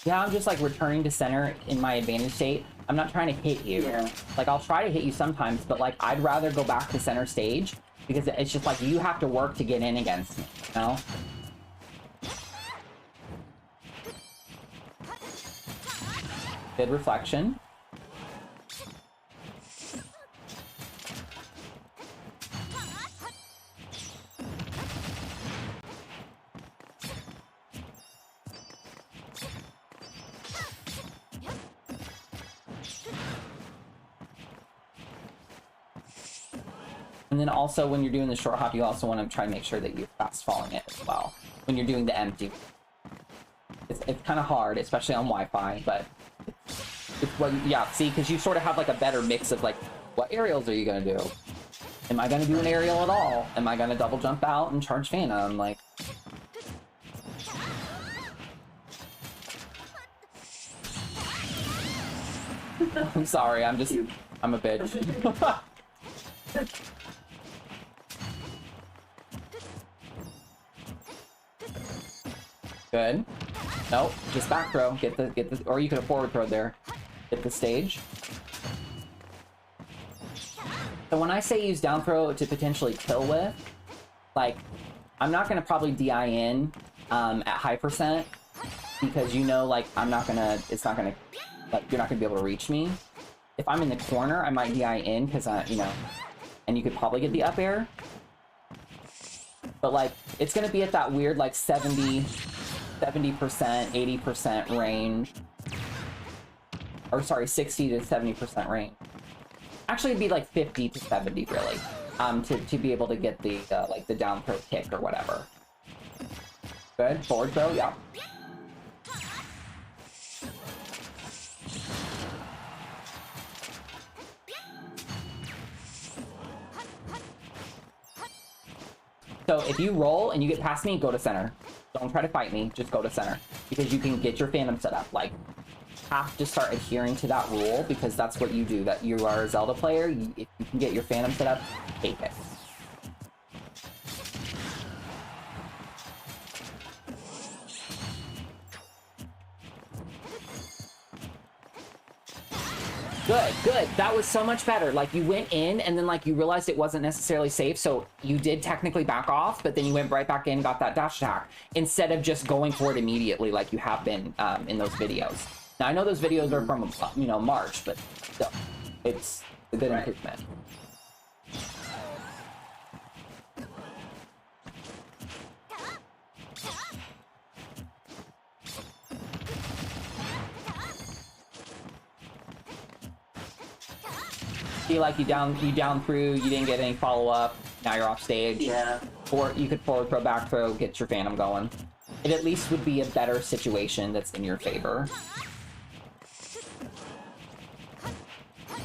Yeah, I'm just like returning to center in my advantage state. I'm not trying to hit you. Yeah. Like I'll try to hit you sometimes, but like I'd rather go back to center stage because it's just like you have to work to get in against me, you know? Good reflection. And then also when you're doing the short hop, you also want to try to make sure that you're fast falling it as well. When you're doing the empty. It's kind of hard, especially on Wi-Fi, but it's what, yeah, see, because you sort of have like a better mix of like, what aerials are you going to do? Am I going to do an aerial at all? Am I going to double jump out and charge Phantom? Like, I'm sorry, I'm a bitch. Good. Nope, just back throw. Get the, or you could have forward throw there. Get the stage. So when I say use down throw to potentially kill with, like, I'm not gonna probably DI in at high percent because you know, like, I'm not gonna, it's not gonna, like, you're not gonna be able to reach me. If I'm in the corner, I might DI in because you know, and you could probably get the up air. But like, it's gonna be at that weird like 70%, 80% range. Or sorry, 60 to 70% range. Actually, it'd be like 50 to 70 really, to be able to get the like the down throw kick or whatever. Good, forward throw, yeah. So if you roll and you get past me, go to center. Don't try to fight me, just go to center. Because you can get your Phantom set up. Like, have to start adhering to that rule because that's what you do. That you are a Zelda player, if you can get your Phantom set up, take it. Good, good. That was so much better. Like, you went in, and then, like, you realized it wasn't necessarily safe, so you did technically back off, but then you went right back in, got that dash attack, instead of just going for it immediately like you have been in those videos. Now, I know those videos are from, you know, March, but still, it's a good improvement. Feel like you down through, you didn't get any follow-up, now you're off stage. Yeah. Or you could forward throw, back throw, get your Phantom going. It at least would be a better situation that's in your favor.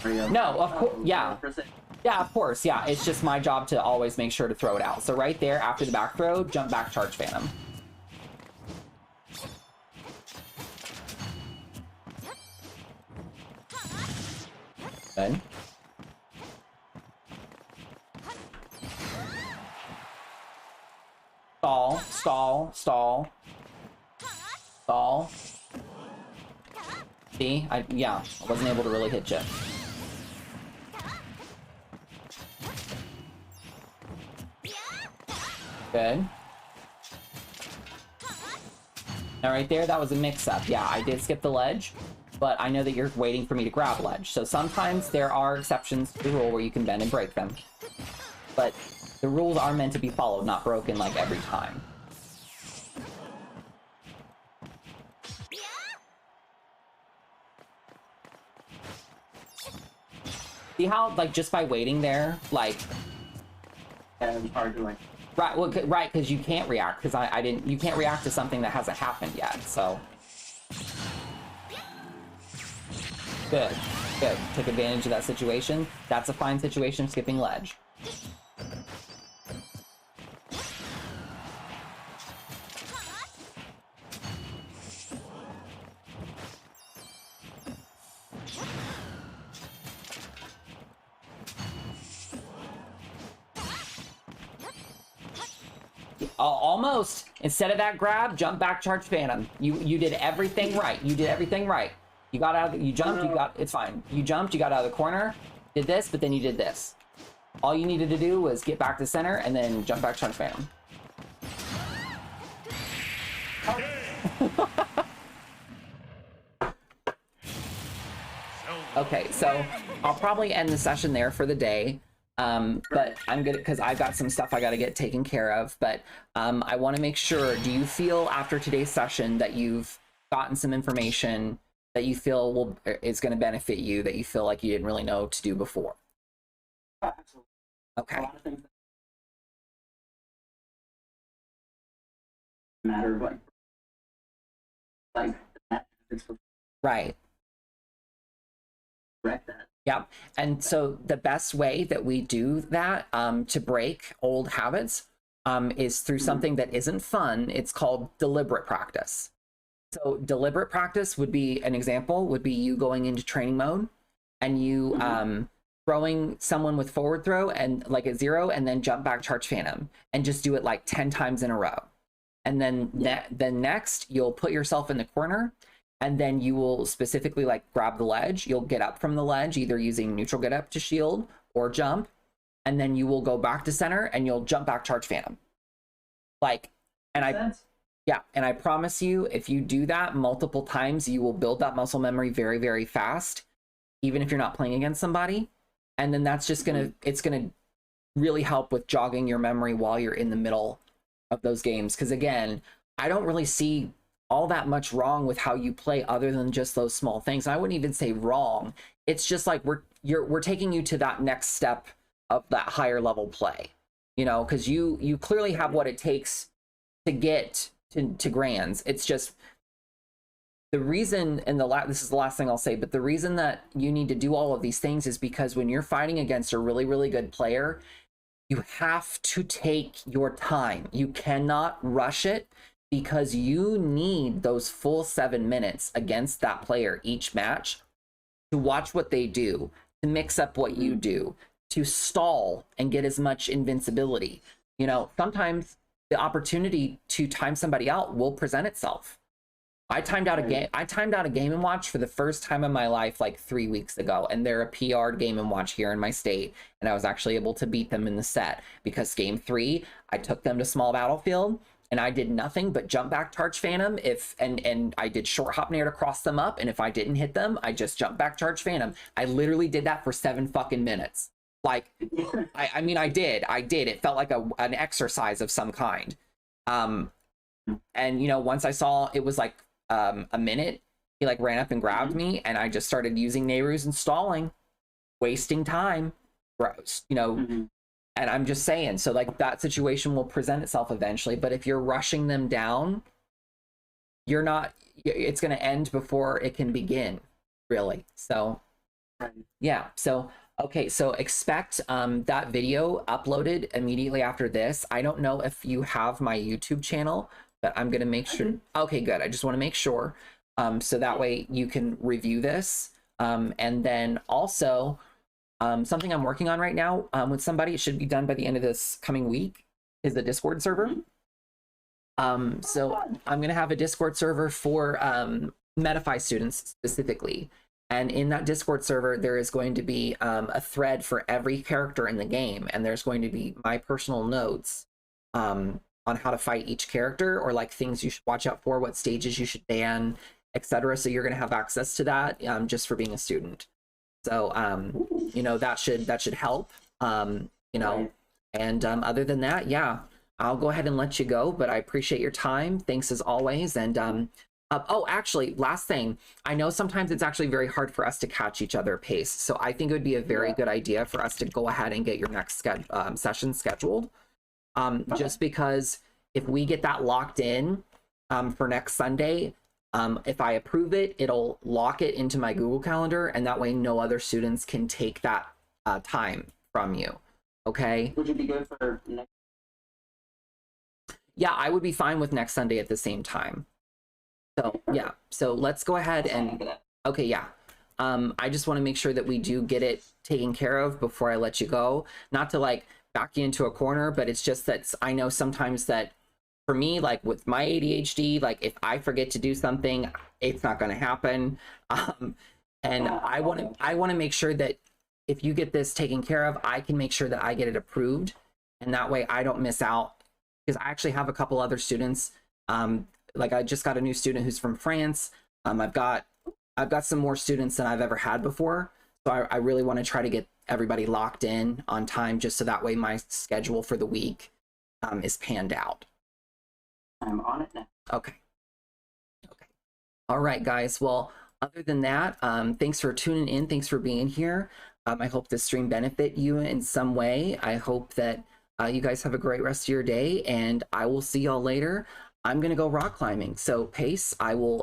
No, of course, yeah. Yeah, of course, yeah. It's just my job to always make sure to throw it out. So right there, after the back throw, jump back, charge Phantom. Good. Stall, stall, stall. Stall. See? Yeah, I wasn't able to really hit you. Good. Now right there, that was a mix-up. Yeah, I did skip the ledge, but I know that you're waiting for me to grab ledge. So sometimes there are exceptions to the rule where you can bend and break them. But the rules are meant to be followed, not broken like every time. See how, like, just by waiting there, like... Yeah, it was hard to, like... Right, well, right, because you can't react, because I didn't... You can't react to something that hasn't happened yet, so... Good, good. Took advantage of that situation. That's a fine situation, skipping ledge. Almost. Instead of that grab, jump back, charge phantom. You did everything right. You did everything right. You got out of the, you jumped, you got, it's fine. You jumped, you got out of the corner, did this, but then you did this. All you needed to do was get back to center and then jump back, charge phantom. Okay, so I'll probably end the session there for the day. But I'm good because I've got some stuff I got to get taken care of. But I want to make sure, do you feel after today's session that you've gotten some information that you feel is going to benefit you, that you feel like you didn't really know to do before? Absolutely. Okay. A lot of things matter of like Right. correct that. Yeah. And so the best way that we do that to break old habits is through something that isn't fun. It's called deliberate practice. So deliberate practice would be, an example would be you going into training mode and you throwing someone with forward throw and like a 0 and then jump back, charge phantom, and just do it like 10 times in a row. And then then next you'll put yourself in the corner and then you will specifically like grab the ledge. You'll get up from the ledge, either using neutral get up to shield or jump. And then you will go back to center and you'll jump back, charge phantom. Like, and yeah, and I promise you, if you do that multiple times, you will build that muscle memory very, very fast, even if you're not playing against somebody. And then that's just gonna, it's gonna really help with jogging your memory while you're in the middle of those games. Because again, I don't really see all that much wrong with how you play other than just those small things. I wouldn't even say wrong. It's just like we're taking you to that next step of that higher level play, you know, because you clearly have what it takes to get to grands. It's just the reason, and this is the last thing I'll say, but the reason that you need to do all of these things is because when you're fighting against a really, really good player, you have to take your time. You cannot rush it, because you need those full 7 minutes against that player each match to watch what they do, to mix up what you do, to stall and get as much invincibility. You know, sometimes the opportunity to time somebody out will present itself. I timed out a Game & Watch for the first time in my life like 3 weeks ago, and they're a PR'd Game & Watch here in my state, and I was actually able to beat them in the set because game 3, I took them to small battlefield, and I did nothing but jump back, charge phantom, and I did short hop nair to cross them up, and if I didn't hit them, I just jump back, charge phantom. I literally did that for 7 fucking minutes. Like, I mean, I did. It felt like an exercise of some kind. And, you know, once I saw it was like a minute, he like ran up and grabbed me, and I just started using Nehrus and stalling, wasting time, you know, and I'm just saying, so like that situation will present itself eventually, but if you're rushing them down, you're not, it's going to end before it can begin, really. So, yeah. So, okay. So expect that video uploaded immediately after this. I don't know if you have my YouTube channel, but I'm going to make sure. Okay, good. I just want to make sure. So that way you can review this. And then also, Something I'm working on right now with somebody, it should be done by the end of this coming week, is the Discord server. So I'm going to have a Discord server for Metafy students specifically. And in that Discord server, there is going to be a thread for every character in the game. And there's going to be my personal notes on how to fight each character, or like things you should watch out for, what stages you should ban, etc. So you're going to have access to that just for being a student. So, you know, that should help, you know, and other than that, yeah, I'll go ahead and let you go, but I appreciate your time. Thanks as always. And oh, actually, last thing, I know sometimes it's actually very hard for us to catch each other pace. So I think it would be a very good idea for us to go ahead and get your next session scheduled. Just because if we get that locked in for next Sunday, if I approve it, it'll lock it into my Google Calendar, and that way no other students can take that time from you. Okay? Would you be good for next? Yeah, I would be fine with next Sunday at the same time. So yeah, so let's go ahead and okay, yeah. I just want to make sure that we do get it taken care of before I let you go. Not to like back you into a corner, but it's just that I know sometimes that for me, like with my ADHD, like if I forget to do something, it's not going to happen. And I want to make sure that if you get this taken care of, I can make sure that I get it approved, and that way I don't miss out. Because I actually have a couple other students. Like I just got a new student who's from France. I've got some more students than I've ever had before. So I really want to try to get everybody locked in on time, just so that way my schedule for the week is panned out. I'm on it now. Okay. All right, guys. Well, other than that, thanks for tuning in. Thanks for being here. I hope this stream benefit you in some way. I hope that you guys have a great rest of your day, and I will see y'all later. I'm gonna go rock climbing. So Pace, I will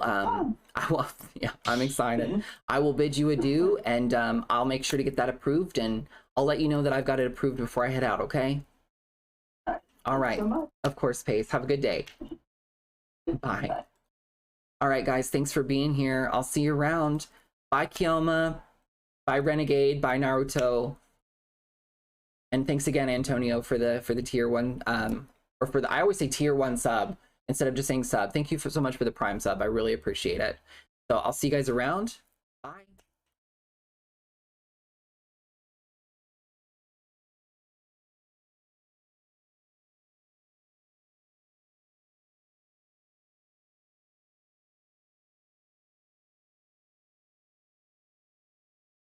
yeah, I'm excited. I will bid you adieu, and I'll make sure to get that approved, and I'll let you know that I've got it approved before I head out, okay? All right. Of course, Pace. Have a good day. Bye. All right, guys. Thanks for being here. I'll see you around. Bye, Kioma. Bye, Renegade. Bye, Naruto. And thanks again, Antonio, for the tier 1 or for the, I always say tier 1 sub instead of just saying sub. Thank you so much for the Prime sub. I really appreciate it. So I'll see you guys around. Bye.